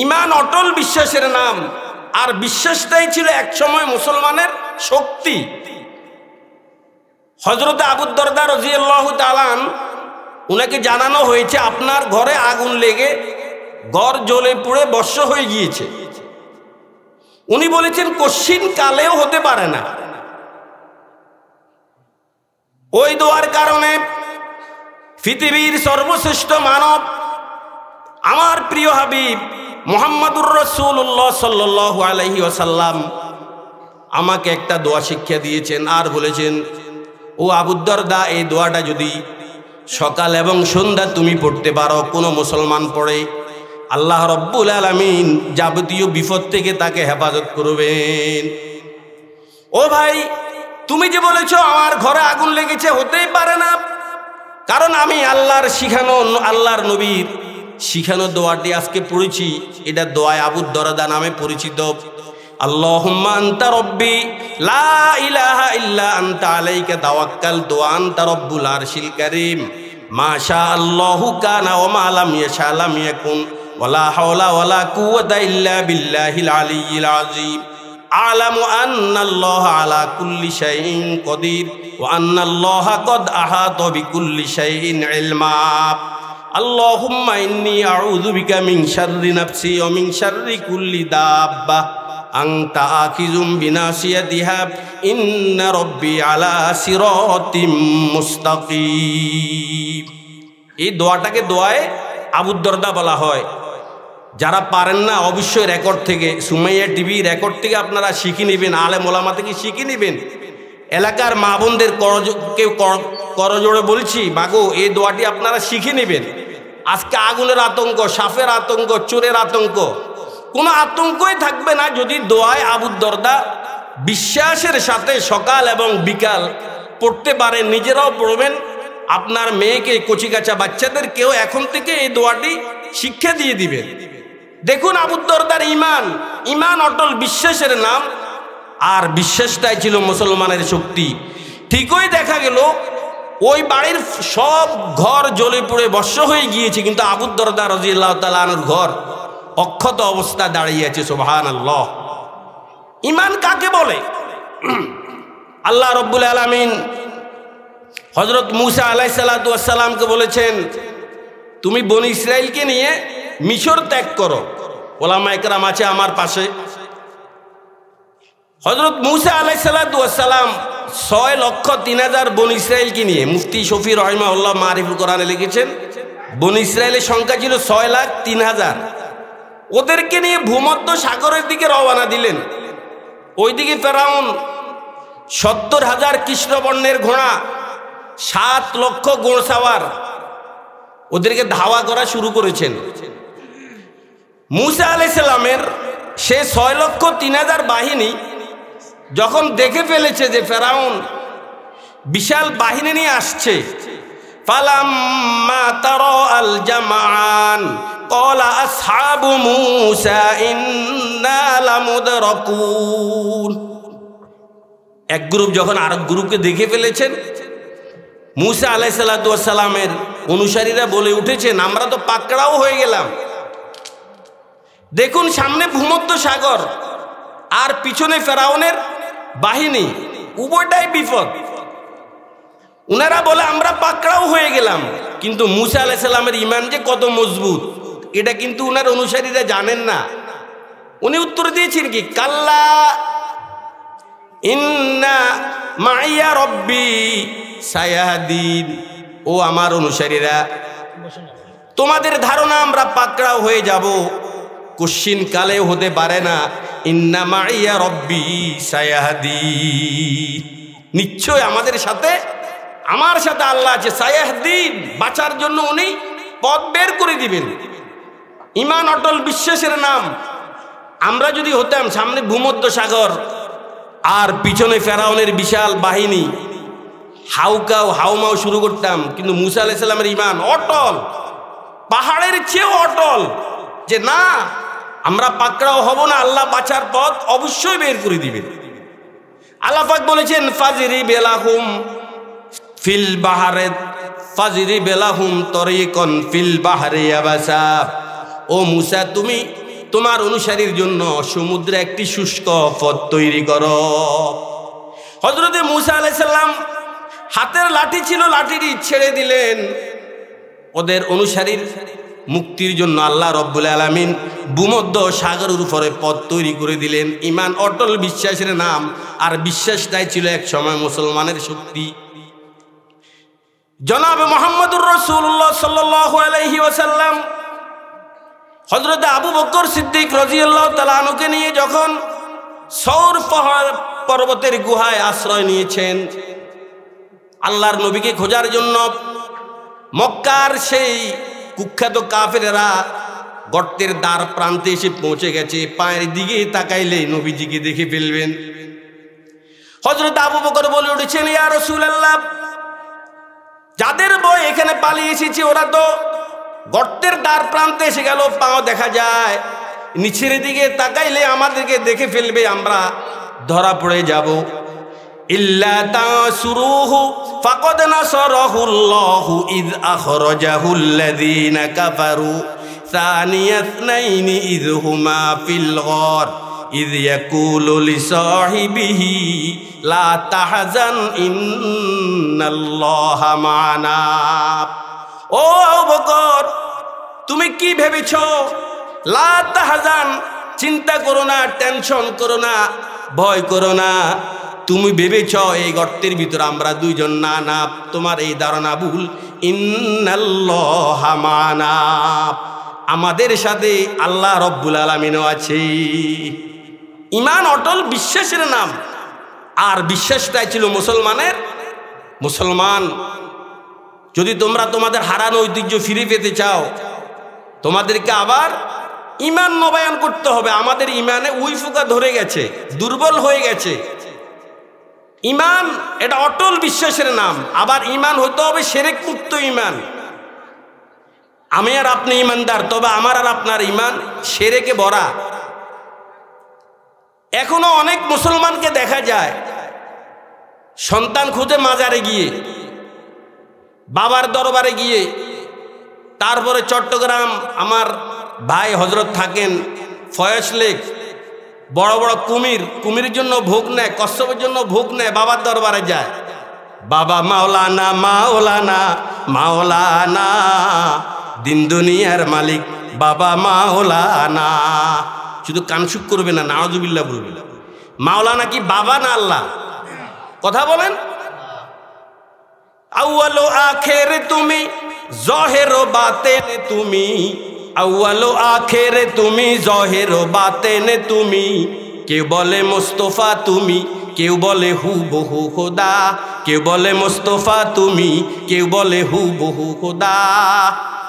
ইমান অটল বিশ্বাসের নাম। আর বিশ্বাসটাই ছিল একসময় মুসলমানের শক্তি। হযরত আবু দরদা রাদিয়াল্লাহু তাআলা আনহু, উনাকে জানানো হয়েছে আপনার ঘরে আগুন লেগে ঘর জ্বলে পুড়ে ভস্ম হয়ে গিয়েছে। উনি বলেছেন কশিন কালেও হতে পারে না। ওই দোয়ার কারণে পৃথিবীর সর্বশ্রেষ্ঠ মানব আমার প্রিয় হাবিব মুহাম্মদুর রাসূলুল্লাহ সাল্লাল্লাহু আলাইহি ওয়াসাল্লাম আমাকে একটা দোয়া শিক্ষা দিয়েছেন আর বলেছেন, ও আবু দরদা, এই দোয়াটা যদি সকাল এবং সন্ধ্যা তুমি পড়তে পারো, কোনো মুসলমান পড়ে, আল্লাহ রব্বুল আলামিন যাবতীয় বিপদ থেকে তাকে হেফাজত করবেন। ও ভাই, তুমি যে বলেছো আমার ঘরে আগুন লেগেছে, হতেই পারে না, কারণ আমি আল্লাহর শিখানো, আল্লাহর নবীর শিখানো দোয়াটি আজকে পড়েছি। এটা দোয়ায় আবু দরদা নামে পরিচিত। আল্লাহুম্মা আনতা রব্বি লা ইলাহা ইল্লা আনতা আলাইকা তাওয়াক্কালতু ওয়া আনতা রব্বুল আরশিল কারীম মা শা আল্লাহু কানা ওয়া মা লাম ইয়াশা লাম ইয়াকুন ওয়া লা হাওলা ওয়া লা কুওয়াতা ইল্লা বিল্লাহিল আলিয়্যিল আযীম আ'লামু আন্না আল্লাহা আলা কুল্লি শাইইন কাদির ওয়া আন্না আল্লাহা ক্বাদ আহাতা বিকুল্লি শাইইন ইলমা। আল্লাহুম্মা ইন্নী আউযু বিকা মিন শাররি নাফসি ওয়া মিন শাররি কুল্লি দাব্বা আনতা আখিযুম বিনাসিয়াতিহা ইন্না রাব্বি আলা সিরাতিম মুস্তাকিম। এই দোয়াটাকে দোয়ায়ে আবু দরদা বলা হয়। যারা পারেন না অবশ্যই রেকর্ড থেকে, সুমাইয়া টিভি রেকর্ড থেকে আপনারা শিখে নেবেন, আলেম ওলামা থেকে শিখে নেবেন। এলাকার মা বোনদের করজোড়ে বলছি, মাগো এই দোয়াটি আপনারা শিখে নেবেন। আজকে আগুনের আতঙ্ক, সাপের আতঙ্ক, চোরের আতঙ্ক, কোনো আতঙ্কই থাকবে না যদি দোয়ায় আবু দরদা বিশ্বাসের সাথে সকাল এবং বিকাল পড়তে পারেন। নিজেরাও পড়বেন, আপনার মেয়েকে, কচিকাচা বাচ্চাদের কেউ এখন থেকে এই দোয়াটি শিক্ষা দিয়ে দিবেন। দেখুন আবু দরদার ইমান, ইমান অটল বিশ্বাসের নাম। আর বিশ্বাসটাই ছিল মুসলমানের শক্তি। ঠিকই দেখা গেল ওই বাড়ির সব ঘর জ্বলে পুড়ে ভস্ম হয়ে গিয়েছে, কিন্তু আবু দরদা রাদিয়াল্লাহু তাআলা আনহুর ঘর অক্ষত অবস্থা দাঁড়িয়ে আছে। সুবহানাল্লাহ। ইমান কাকে বলে? আল্লাহ রব্বুল আলামিন হযরত মূসা আলাইহিস সালাতু ওয়াস সালামকে বলেছেন, তুমি বনী ইসরাইলকে নিয়ে মিশর ত্যাগ করো। ওলামায়ে কেরাম আছে আমার পাশে। হযরত মূসা আলাইহিস সালাতু ওয়াস সালাম 6,03,000 বনী ইসরাইলকে নিয়ে, মুফতি শফি রাহিমাহুল্লাহ মারিফুল কোরআনে লিখেছেন, বনী ইসরাইলের সংখ্যা ছিল 6,03,000। ওদেরকে নিয়ে ভূমধ্য সাগরের দিকে রওনা দিলেন। ওইদিকে ফেরাউন 70,000 কৃষ্ণবর্ণের ঘোড়া, 7 লক্ষ ঘোড়সাওয়ার ওদেরকে ধাওয়া করা শুরু করেছেন। মূসা আলাইহিস সালামের সে 6,03,000 বাহিনী যখন দেখে ফেলেছে যে ফেরাউন বিশাল বাহিনী নিয়ে আসছে, ফালাম্মা তারা আল জামাআন ক্বালা আসহাবু মূসা ইন্না লামুদরাকুন। এক গ্রুপ যখন আরেক গ্রুপকে দেখে ফেলেছেন, মূসা আলাইহিস সালাতু ওয়াস সালামের অনুসারীরা বলে উঠেছেন, আমরা তো পাকড়াও হয়ে গেলাম। দেখুন সামনে ভূমধ্য সাগর আর পিছনে ফেরাউনের বাহিনী, উভয়টাই বিপদ। উনারা বলে আমরা পাকড়াও হয়ে গেলাম। কিন্তু মূসা আলাইহিস সালামের ঈমান যে কত মজবুত এটা কিন্তু উনার অনুসারীরা জানেন না। উনি উত্তর দিয়েছেন কি, কাল্লা ইন্না মাইয়া রব্বি সায়াহদিন। ও আমার অনুসারীরা, তোমাদের ধারণা আমরা পাকড়াও হয়ে যাব, কোশ্চিন কালেও হতে পারে না। ইন্না মাইয়া রব্বি সায়াহদিন, নিশ্চয় আমাদের সাথে, আমার সাথে আল্লাহ আছে। সায়াহদিন, বাঁচার জন্য উনি পথ বের করে দিবেন। ইমান অটল বিশ্বাসের নাম। আমরা যদি হতাম সামনে ভূমধ্য সাগর আর পিছনে ফেরাউনের বিশাল বাহিনী, হাউকাও হাউমাও শুরু করতাম। কিন্তু মূসা আলাইহিস সালামের ঈমান অটল, পাহাড়ের চেয়েও অটল, যে না আমরা পাকড়াও হব না, আল্লাহ বাঁচার পথ অবশ্যই বের করে দিবেন। আল্লাহ পাক বলেছেন, ফাজরি বেলাহুম ফিল বাহারে ফাজরি বেলাহুম তরিকন ফিল বাহরে ইয়াবাসা। ও মূসা, তুমি তোমার অনুসারীর জন্য সমুদ্রে একটি শুষ্ক পথ তৈরি করো। হযরতে মূসা আলাইহিস সালাম হাতের লাঠি ছিল, লাঠিটি ছেড়ে দিলেন। ওদের অনুসারীর মুক্তির জন্য আল্লাহ রব্বুল আলামিন ভূমধ্য সাগরের উপরে পথ তৈরি করে দিলেন। ঈমান অটল বিশ্বাসের নাম, আর বিশ্বাসটাই ছিল এক সময় মুসলমানের শক্তি। জনাব মুহাম্মদুর রাসূলুল্লাহ সাল্লাল্লাহু আলাইহি ওয়াসাল্লাম হযরত আবু বকর সিদ্দিক রাদিয়াল্লাহু তাআলা আনহুকে নিয়ে যখন সৌর পাহাড় পর্বতের গুহায় আশ্রয় নিয়েছেন আল্লাহর নবীকে খোঁজার জন্য, মক্কার সেই কুখ্যাত কাফেরেরা গর্তের দ্বার প্রান্তে এসে পৌঁছে গেছে। পায়ের দিকে তাকাইলে নবীজিকে দেখে ফেলবেন। হযরত আবু বকর বলে উঠেছেন, ইয়া রাসূলুল্লাহ, যাদের বয় এখানে পালিয়ে এসেছে ওরা তো গর্তের দ্বার প্রান্তে এসে গেল, পাও দেখা যায়, নিচের দিকে তাকাইলে আমাদেরকে দেখে ফেলবে, আমরা ধরা পড়ে যাব। ইল্লা তাসুরুহু ফাকাদ নাসারাহুল্লাহু ইয আখরাজাহুল্লাযীনা কাফারু সানিয়াসনাইনি ইয হুমা ফিল গার ইয ইয়াকুলু লিসাহিবিহি লা তাহজান ইন্নাল্লাহা মা'ানা। ও আবু বকর, তুমি কি ভেবেছো? লা তাহজান, চিন্তা করো না, টেনশন করো না, ভয় করো না। তুমি ভেবেছ এই গর্তের ভিতর আমরা দুইজন? না না, তোমার এই ধারণা ভুল। ইন্নাল্লাহা মা'ানা, আমাদের সাথে আল্লাহ রব্বুল আলামিনও আছে। ঈমান অটল বিশ্বাসের নাম, আর বিশ্বাসটাই ছিল মুসলমান। যদি তোমরা তোমাদের হারানো ঐতিহ্য ফিরে পেতে চাও, তোমাদেরকে আবার ঈমান নবায়ন করতে হবে। আমাদের ঈমানে উইফুকা ধরে গেছে, দুর্বল হয়ে গেছে। ঈমান এটা অটল বিশ্বাসের নাম, আবার ঈমান হতে হবে শিরক মুক্ত ঈমান। আমি আর আপনি ঈমানদার, তবে আমার আর আপনার ঈমান শিরকে ভরা। এখনো অনেক মুসলমানকে দেখা যায় সন্তান খুঁজে মাজারে গিয়ে, বাবার দরবারে গিয়ে, তারপরে চট্টগ্রাম আমার ভাই হজরত থাকেন ফয়েজ লেক, বড় বড় কুমির জন্য ভোগ নেয়, কশ্যপের জন্য ভোগ নেয়, বাবার দরবারে যায়। বাবা মাওলানা মাওলানা মাওলানা, দিন দুনিয়ার মালিক বাবা মাওলানা। শুধু কানসুক করবে না, নাউজুবিল্লাহ বলবে। মাওলানা কি বাবা না আল্লাহ? কথা বলেন। আউয়াল ও আখের তুমি, জহের ও বাতেন তুমি, আউয়াল ও আখের তুমি, জহের ও বাতেন তুমি। কেউ বলে মুস্তাফা তুমি, কেউ বলে হুবহু খোদা। কেউ বলে মুস্তাফা তুমি, কেউ বলে হুবহু খোদা।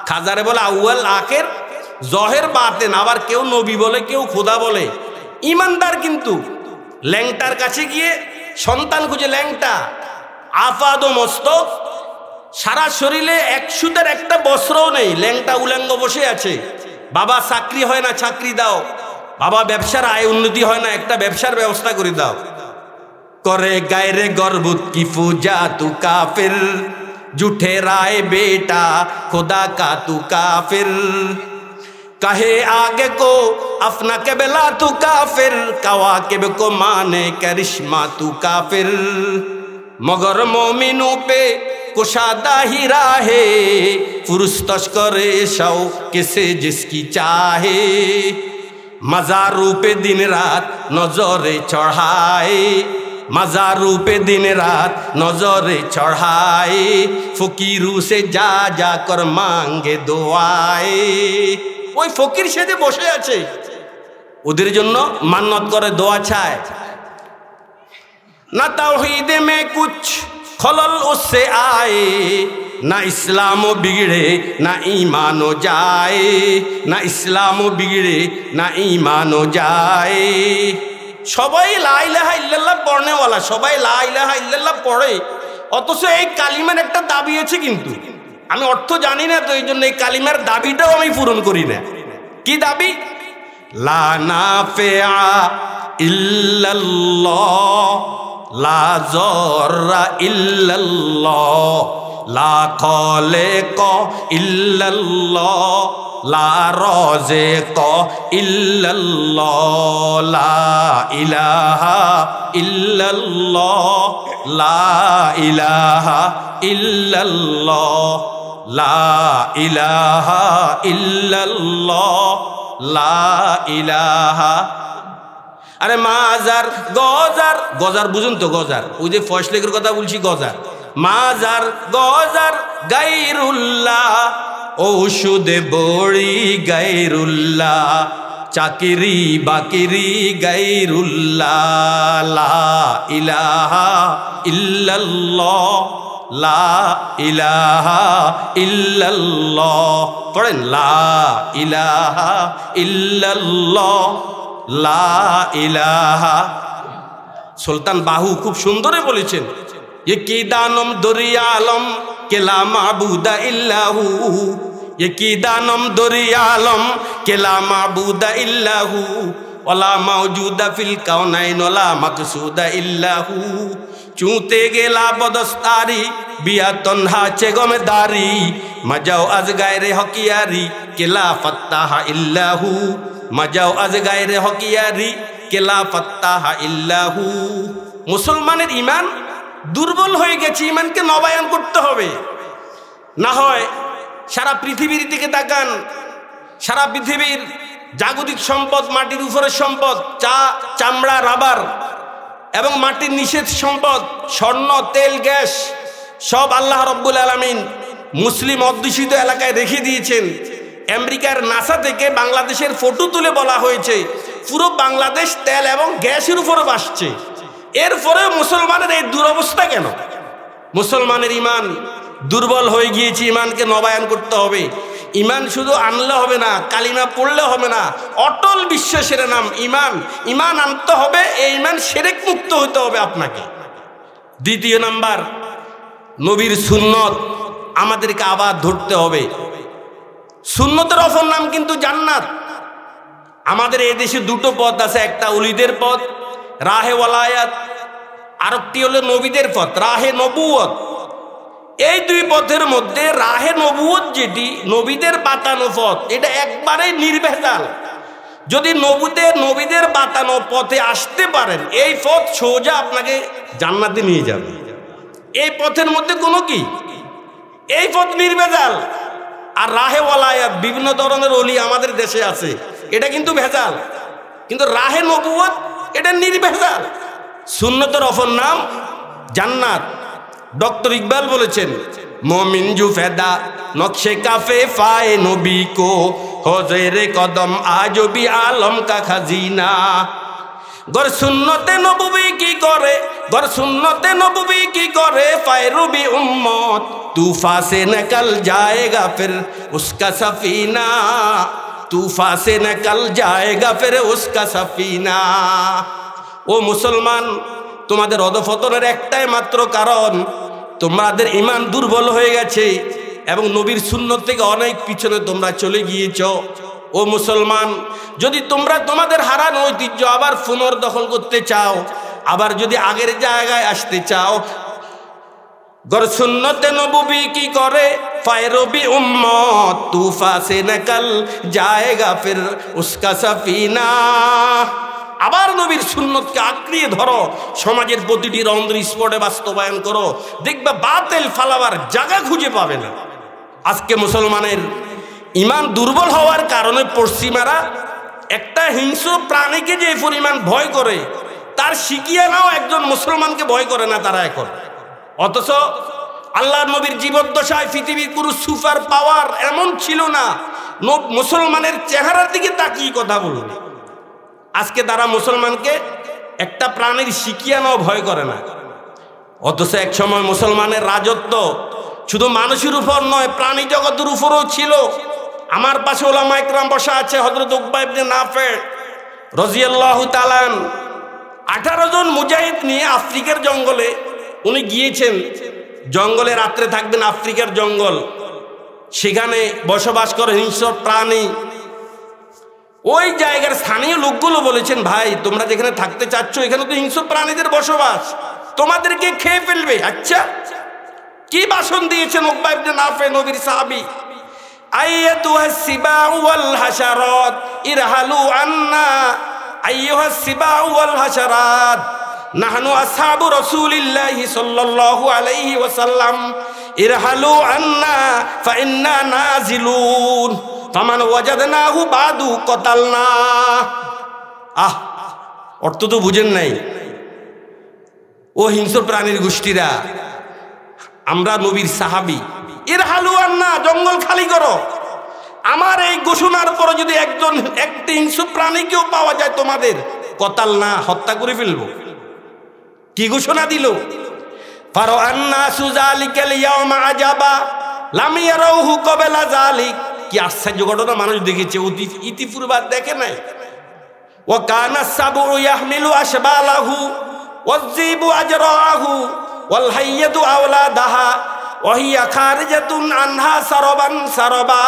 খাজারে বলে আউয়াল আখের জহের বাতেন, আবার কেউ নবী বলে, কেউ খোদা বলে। ইমানদার কিন্তু ল্যাংটার কাছে গিয়ে সন্তান খুঁজে, ল্যাংটা আফাদ ও মস্তক, সারা শরীরে এক সুতার একটা বস্ত্রও নেই, ল্যাংটা উলঙ্গ বসে আছে। বাবা চাকরি হয় না, চাকরি দাও। বাবা ব্যবসার আয় উন্নতি হয় না, একটা ব্যবসার ব্যবস্থা করে দাও। করে গায়রে গর্বুত কি ফুজা তু কাফির, झूठे राय बेटा खुदा का तू काफिर। कहे आगे को अपना केबला तू काफिर, कवाकिब को माने करिश्मा तू काफिर। मगर मोमिनों पे कुशादा ही राहे, फुरुस्तश करे शौ किसे जिसकी चाहे। मज़ारू पे दिन रात नजरे चढ़ाए, मज़ारू पे दिन रात नजरे चढ़ाए। फकीरू से जा जा कर मांगे दुआए। ওই ফকির সেজে বসে আছে, ওদের জন্য মান্নত করে, দোয়া চায়। না তাওহীদ में कुछ खलल उससे आए, ना इस्लाम बिगड़े ना ईमान जाए। ना इस्लाम बिगड़े ना ईमान जाए। সবাই লা ইলাহা ইল্লাল্লাহ পড়নেওয়ালা, সবাই লা ইলাহা ইল্লাল্লাহ পড়ে, অথচ এই কালিমার একটা দাবি আছে, কিন্তু আমি অর্থ জানি না, তো এই জন্য এই কালিমার দাবিটাও আমি পূরণ করি না। কি দাবি? লা নাফিআ ইল্লাল্লাহ, লা যাররা ইল্লাল্লাহ, লা খালিক ইল্লাল্লাহ লা রাযিক ইল্লাল্লাহ লা ইলাহা ইল্লাল্লাহ লা ইলাহা ইল্লাল্লাহ লা ইলাহা ইল্লাল্লাহ লা ইলাহা। আরে মাজার গজার, গজার বুঝুন তো, গজার ওই যে ফয়সলেকের কথা বলছি, গজার মাজার গজার গায়রুল্লাহ ঔষধে বড়ি গায়রুল্লাহ চাকিরি বাকিরি গায়রুল্লাহ লা ইলাহা ইল্লাল্লাহ লা ইলাহা ইল্লাল্লাহ। পড়েন লা ইলাহা ইল্লাল্লাহ লা ইলাহা। সুলতান বাহু খুব সুন্দরে বলেছেন, ये की दानम दुरियालम केला माबूदा इल्लाहू, ये की दानम दुरियालम केला माबूदा इल्लाहू वला मौजूदा फिल कौनाइन वला मकसूदा इल्लाहू। चूते गेला बदस्तारी बिया तन्हा चे गमेदारी मजाओ अज गायरे हकियारी केला फत्ताहा इल्लाहू, मजाओ अज गायरे हकियारी केला फत्ताहा इल्लाहू। मुसलमानेर ईमान দুর্বল হয়ে গেছে, ইমানকে নবায়ন করতে হবে। না হয় সারা পৃথিবীর দিকে তাকান, সারা পৃথিবীর জাগতিক সম্পদ, মাটির উপরের সম্পদ, চামড়া, রাবার এবং মাটির নিষেধ সম্পদ, স্বর্ণ, তেল, গ্যাস, সব আল্লাহ রব্বুল আলামিন মুসলিম অধ্যুষিত এলাকায় রেখে দিয়েছেন। আমেরিকার নাসা থেকে বাংলাদেশের ফটো তুলে বলা হয়েছে পুরো বাংলাদেশ তেল এবং গ্যাসের উপরে ভাসছে। এরপরে মুসলমানের এই দুরবস্থা কেন? মুসলমানের ইমান দুর্বল হয়ে গিয়েছে, ইমানকে নবায়ন করতে হবে। ইমান শুধু আনলে হবে না, কালিমা পড়লে হবে না, অটল বিশ্বাসের নাম ইমান। ইমান আনতে হবে, এই ইমান শিরক মুক্ত হতে হবে আপনাকে। দ্বিতীয় নাম্বার, নবীর সুন্নত আমাদেরকে আবার ধরতে হবে। সুন্নতের অপর নাম কিন্তু জান্নাত। আমাদের এই দেশে দুটো পথ আছে, একটা ওলিদের পথ রাহে ওয়ালায়াত, আরেকটি হলো নবীদের পথ রাহে নবুয়ত। এই দুই পথের মধ্যে রাহে নবুয়ত যেটি নবীদের বাতানো পথ, এটা একবারেই নির্ভেজাল। যদি নবীদের বাতানো পথে আসতে পারেন, এই পথ সোজা আপনাকে জান্নাতে নিয়ে যাবে। এই পথের মধ্যে কোনো কি, এই পথ নির্ভেজাল। আর রাহে ওয়ালায়াত, বিভিন্ন ধরনের ওলি আমাদের দেশে আছে, এটা কিন্তু ভেজাল। কিন্তু রাহে নবুয়ত এটা নির্ভেজাল। সুন্নতের অপর নাম জান্নাত। ডক্টর ইকবাল বলেছেন, मोमिन जो फैदा नक्शे काफे फाए नबी को हो जेरे कदम आज भी आलम का खजीना। गर सुन्नते नबवी की करे, गर सुन्नते नबवी की करे फायरूबी उम्मत, तूफा से निकल जाएगा फिर उसका सफीना, तूफा से निकल जाएगा फिर उसका सफीना। ও মুসলমান, তোমাদের অধঃপতনের একটাই মাত্র কারণ, তোমাদের ঈমান দুর্বল হয়ে গেছে এবং নবীর সুন্নত থেকে অনেক পিছনে তোমরা চলে গিয়েছ। ও মুসলমান, যদি তোমরা তোমাদের হারানো ঐতিহ্য আবার পুনর্দখল করতে চাও, আবার যদি আগের জায়গায় আসতে চাও, গর সুন্নতে নববী কি করে ফায়রবি উম্মত, তুফা সে নিকল জায়েগা ফির উসকা সফিনা। আবার নবীর সুন্নতকে আঁকড়িয়ে ধরো, সমাজের প্রতিটি রন্ধ্র স্পটে বাস্তবায়ন করো, দেখবে বাতিল ফালাবার জায়গা খুঁজে পাবে না। আজকে মুসলমানের ইমান দুর্বল হওয়ার কারণে পশ্চিমারা একটা হিংস্র প্রাণীকে যে পরিমাণ ভয় করে, তার শিকিয়ানাও একজন মুসলমানকে ভয় করে না তারা এখন। অথচ আল্লাহর নবীর জীবদ্দশায় পৃথিবীর কোনো সুপার পাওয়ার এমন ছিল না। মুসলমানের চেহারার দিকে তাকিয়ে কথা বলুন, আজকে তারা মুসলমানকে একটা প্রাণীর শিকিয়ানাও ভয় করে না। অথচ এক সময় মুসলমানের রাজত্ব শুধু মানুষের উপর নয়, প্রাণী জগতের উপরও ছিল। আমার পাশে ওলামা ইকরাম বসা আছে, হযরত উকবা ইবনে নাফে রাদিয়াল্লাহু তাআলা 18 জন মুজাহিদ নিয়ে আফ্রিকার জঙ্গলে উনি গিয়েছেন। জঙ্গলে রাত্রে থাকবেন, আফ্রিকার জঙ্গল, সেখানে বসবাস করে হিংস্র প্রাণী। ওই জায়গার স্থানীয় লোকগুলো বলেছেন, ভাই তোমরা যেখানে থাকতে চাচ্ছ এখানে তো হিংস্র প্রাণীদের বসবাস, তোমাদেরকে খেয়ে ফেলবে। আচ্ছা, কি ভাষণ দিয়েছেন উকবা ইবনে নাফে, নবীর সাহাবী। আইয়াতুহাস সিবাউ ওয়াল হাশারাত ইরহালু আন্না, আইয়ুহাস সিবাউ ওয়াল হাশারাত নাহনু আসহাবু রাসূলিল্লাহি সাল্লাল্লাহু আলাইহি ওয়াসাল্লাম, ইরহালু আন্না ফাইন্না নাজিলুন ফামান ওয়াজাদনাহু বাদু কতালনা। অর্থ তো বুঝেন নাই। ও হিংস্র প্রাণীর গোষ্ঠীরা, আমরা নবীর সাহাবী, ইরহালু আন্না, জঙ্গল খালি করো। আমার এই ঘোষণার পরে যদি একটি হিংস্র প্রাণীকেও পাওয়া যায় তোমাদের, কতাল না, হত্যা করে ফেলবো। কি ঘোষণা দিল? ফারাআন্নাসু যালিকাল ইয়াওমা আজাবা লাম ইয়ারাহু ক্বাবলা যালিক। কি আশ্চর্য ঘটনা মানুষ দেখেছে, ইতিপূর্বে দেখে নাই। ওয়া কানা সাবু ইয়াহমিলু আশবালাহু ওয়াযিবু আজরাহু ওয়াল হাইয়াতু আওলাদাহা ওয়া হিয়া খারিজাতুন আনহা সারাবান সারাবা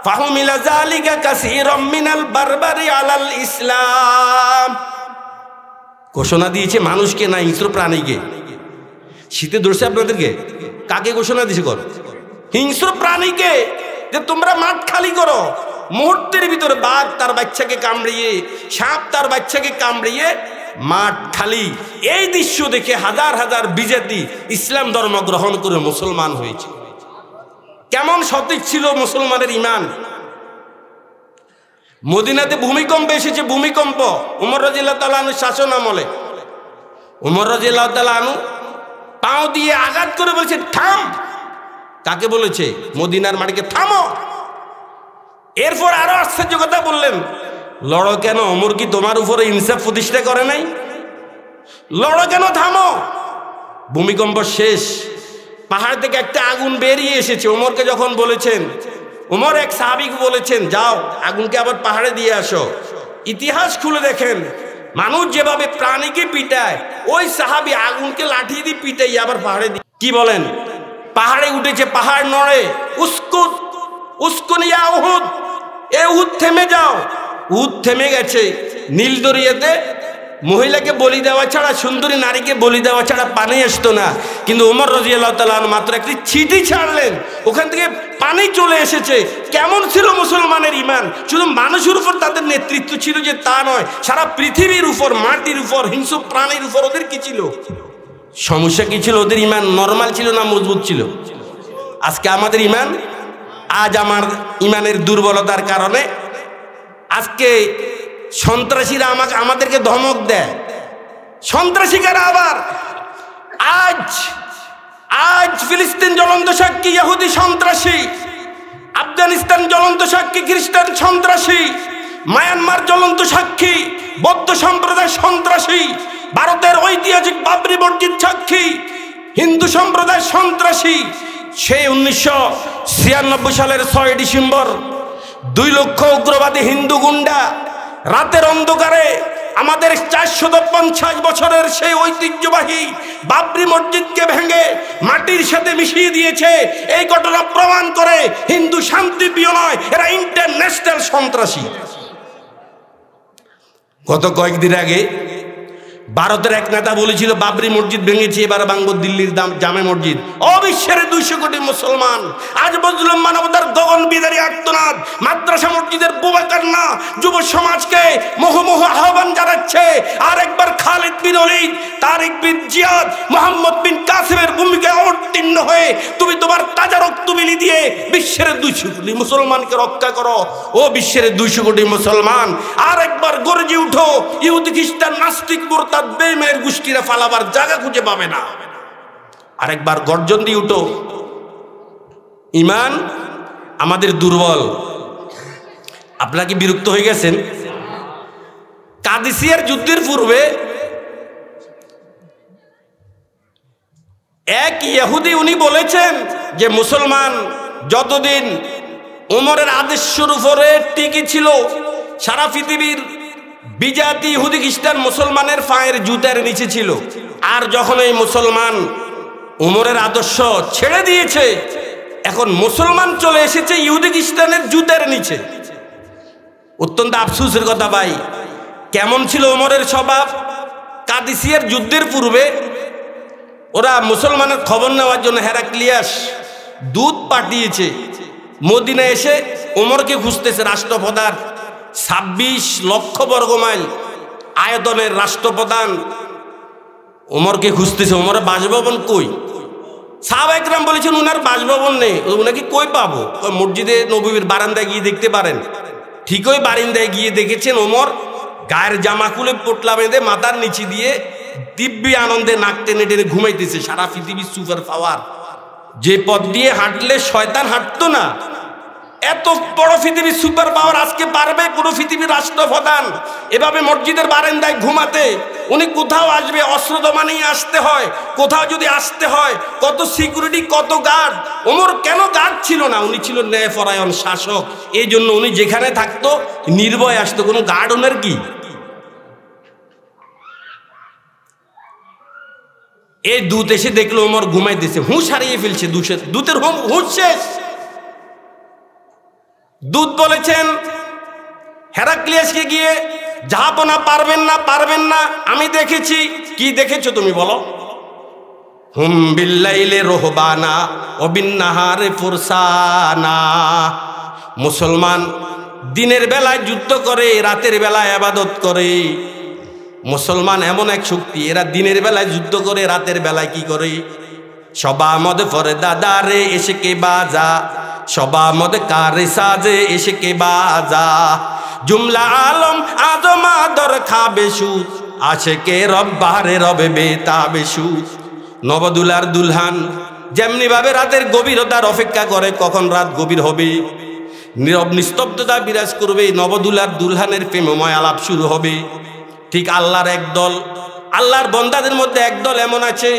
ফাহুমিলা যালিকা কাসীরাম মিনাল বারবারি আলাল ইসলাম। ঘোষণা দিয়েছে মানুষকে না হিংস্র প্রাণীকে। শীতে ধরছে আপনাদেরকে, কাকে ঘোষণা দিয়েছে? কর হিংস্র প্রাণীকে, যে তোমরা মাঠ খালি করো। মুহূর্তের ভিতরে বাঘ তার বাচ্চাকে কামড়িয়ে, সাপ তার বাচ্চাকে কামড়িয়ে মাঠ খালি। এই দৃশ্য দেখে হাজার হাজার বিজাতি ইসলাম ধর্ম গ্রহণ করে মুসলমান হয়েছে। কেমন সঠিক ছিল মুসলমানের ইমান। মদিনাতে ভূমিকম্প এসেছে, ভূমিকম্প উমর রাদিয়াল্লাহু তাআলা আনহু শাসন আমলে। উমর রাদিয়াল্লাহু তাআলা আনহু পাও দিয়ে আঘাত করে বলেছে থাম। কাকে বলেছে? মদিনার মাটিকে, থামো। এরপর আরো আশ্চর্য কথা বললেন, লড়ো কেন? ওমর কি তোমার উপরে ইনসাফ প্রতিষ্ঠা করে নাই? লড়ো কেন? থামো। ভূমিকম্প শেষ, পাহাড় থেকে একটা আগুন বেরিয়ে এসেছে। ওমরকে যখন বলেছেন, ওমর এক সাহাবীকে বলেছেন যাও আগুনকে আবার পাহাড়ে দিয়ে আসো। ইতিহাস খুলে দেখেন, মানুষ যেভাবে প্রাণীকে পিটায়, ওই সাহাবী আগুনকে লাঠি দিয়ে পিটাই আবার পাহাড়ে দিয়ে। কি বলেন? পাহাড়ে উঠেছে, পাহাড় নড়ে। উস্কুত উস্কুন ইয়া উহুদ, এ উহুদ থেমে যাও। উহুদ থেমে গেছে। নীল দরিয়াতে মহিলাকে বলি দেওয়া ছাড়া, সুন্দরী নারীকে বলি দেওয়া ছাড়া পানি আসতো না। কিন্তু ওমর রাদিয়াল্লাহু তাআলা আনহু মাত্র একটি ছিটি ছাড়লেন, ওখান থেকে পানি চলে এসেছে। কেমন ছিল মুসলমানের ইমান! শুধু মানুষের উপর তাদের নেতৃত্ব ছিল যে তা নয়, সারা পৃথিবীর উপর, মাটির উপর, হিংস্র প্রাণীর উপর ওদের কি ছিল? সমস্যা কি ছিল? ওদের ইমান নরমাল ছিল না মজবুত ছিল? আজকে আমাদের ইমান, আজ আমার ইমানের দুর্বলতার কারণে আজকে সন্ত্রাসীরা আমাদেরকে ধমক দেয়। সন্ত্রাসী কারা আবার? আজ ফিলিস্তিন জ্বলন্ত সাক্ষী ইহুদি সন্ত্রাসী, আফগানিস্তান জ্বলন্ত সাক্ষী খ্রিস্টান সন্ত্রাসী, মায়ানমার জ্বলন্ত সাক্ষী বৌদ্ধ সম্প্রদায় সন্ত্রাসী, ভারতের ঐতিহাসিক বাবরি মসজিদ সাক্ষী হিন্দু সম্প্রদায় সন্ত্রাসী। সেই 1996 সালের 6 ডিসেম্বর 2 লক্ষ উগ্রবাদী হিন্দু গুন্ডা রাতের অন্ধকারে আমাদের 450 বছরের সেই ঐতিহ্যবাহী বাবরি মসজিদকে ভেঙে মাটির সাথে মিশিয়ে দিয়েছে। এই ঘটনা প্রমাণ করে হিন্দু শান্তিপ্রিয় নয়, এরা ইন্টারন্যাশনাল সন্ত্রাসী। গত কয়েকদিন আগে ভারতের এক নেতা বলেছিল বাবরি মসজিদ ভেঙেছে, এবার ভাঙবো দিল্লির জামে মসজিদ। অবিশ্বের 200 কোটি মুসলমান আজ বুঝলাম মানবতার গগন বিদারী আর্তনাদ। মাদ্রাসা মসজিদের বুবাকার না, যুব সমাজকে মোহমোহ আহ্বান জানাচ্ছে, আর একবার খালিদ বিন ওলীদ, তারিক বিন জিয়াদ, মোহাম্মদ বিন কাসিমের ভূমিকায় অবতীর্ণ হয়ে তুমি তোমার তাজা রক্ত বিলি দিয়ে বিশ্বের 200 কোটি মুসলমানকে রক্ষা করো। ও বিশ্বের 200 কোটি মুসলমান, আর একবার গর্জে উঠো। ইহুদি খ্রিস্টান নাস্তিক মুরতাদ বেঈমানের গোষ্ঠীরা ফালাবার জায়গা খুঁজে পাবে না। আরেকবার গর্জন দিয়ে উঠো। ইমান আমাদের দুর্বল। আপনারা কি বিরক্ত হয়ে গেছেন? কাদিসিয়ার যুদ্ধের পূর্বে এক ইহুদি উনি বলেছেন যে মুসলমান যতদিন ওমরের আদেশের উপরে টিকে ছিল, সারা পৃথিবীর বিজাতি ইহুদি খ্রিস্টান মুসলমানের পায়ের জুতার নিচে ছিল। আর যখন এই মুসলমান ওমরের আদর্শ ছেড়ে দিয়েছে, এখন মুসলমান চলে এসেছে ইহুদি খ্রিস্টানের জুতার নিচে। অত্যন্ত আফসোসের কথা ভাই। কেমন ছিল ওমরের স্বভাব? কাদিসিয়ার যুদ্ধের পূর্বে ওরা মুসলমানের খবর নেওয়ার জন্য হেরাক্লিয়াস দূত পাঠিয়েছে মদিনা, এসে ওমরকে খুঁজতেছে। রাষ্ট্রপ্রধান 26 লক্ষ বর্গমাইল আয়তনের রাষ্ট্রপ্রধান ওমরকে খুঁজতেছে। ওমরের বাসভবন কই? সাহাবা একরাম বলেছেন উনার বাসভবন নেই। উনাকে কই পাবো? মসজিদে নববীর বারান্দায় গিয়ে দেখতে পারেন। ঠিকই বারান্দায় গিয়ে দেখেছেন ওমর গায়ের জামা খুলে পোটলা বেঁধে মাথার নিচে দিয়ে দিব্যি আনন্দে নাক টেনে টেনে ঘুমাইতেছে। সারা পৃথিবীর সুপার পাওয়ার, যে পথ দিয়ে হাঁটলে শয়তান হাঁটতো না, এত বড় পৃথিবীর সুপার পাওয়ার আজকে পারবে কোন পৃথিবীর রাষ্ট্রপ্রধান এভাবে মসজিদের বারান্দায় ঘুমাতে? উনি কোথাও আসবে অস্ত্র দমা নিয়ে আসতে হয়, কোথাও যদি আসতে হয় কত সিকিউরিটি, কত গার্ড। ওমর কেন গার্ড ছিল না? উনি ছিল ন্যায়পরায়ণ শাসক, এই জন্য উনি যেখানে থাকতো নির্ভয় আসতো। কোনো গার্ড ওনার কি? এই দূত এসে দেখলো ওমর ঘুমাইতেছে, হুঁশ হারিয়ে ফেলছে। দূতের হুঁশ শেষ। দূত বলেছেন হেরাক্লিয়াসকে গিয়ে, জাহাপনা পারবেন না, পারবেন না, আমি দেখেছি। কি দেখেছো তুমি বলো? হুম বিল্লাইলে রোহবানা ও বিন্নাহারে ফুরসানা। মুসলমান দিনের বেলায় যুদ্ধ করে, রাতের বেলায় ইবাদত করে। মুসলমান এমন এক শক্তি, এরা দিনের বেলায় যুদ্ধ করে, রাতের বেলায় কি করে? সবা মদে ফরে দাদারে এসে কে বাজা, সবা মদে কারে সাজে এসে কে বাজা। জুমলা আলম আজমা দর খাবে সুদ, আসে কে রব্বারে রবে বেতাবে সুদ। নবদুলার দুলহান যেমনি ভাবে রাতের গভীরতার অপেক্ষা করে কখন রাত গভীর হবে, নীরব নিস্তব্ধতা বিরাজ করবে, নবদুলার দুলহানের প্রেমময় আলাপ শুরু হবে। ঠিক আল্লাহর একদল, আল্লাহর বন্দাদের মধ্যে একদল এমন আছে,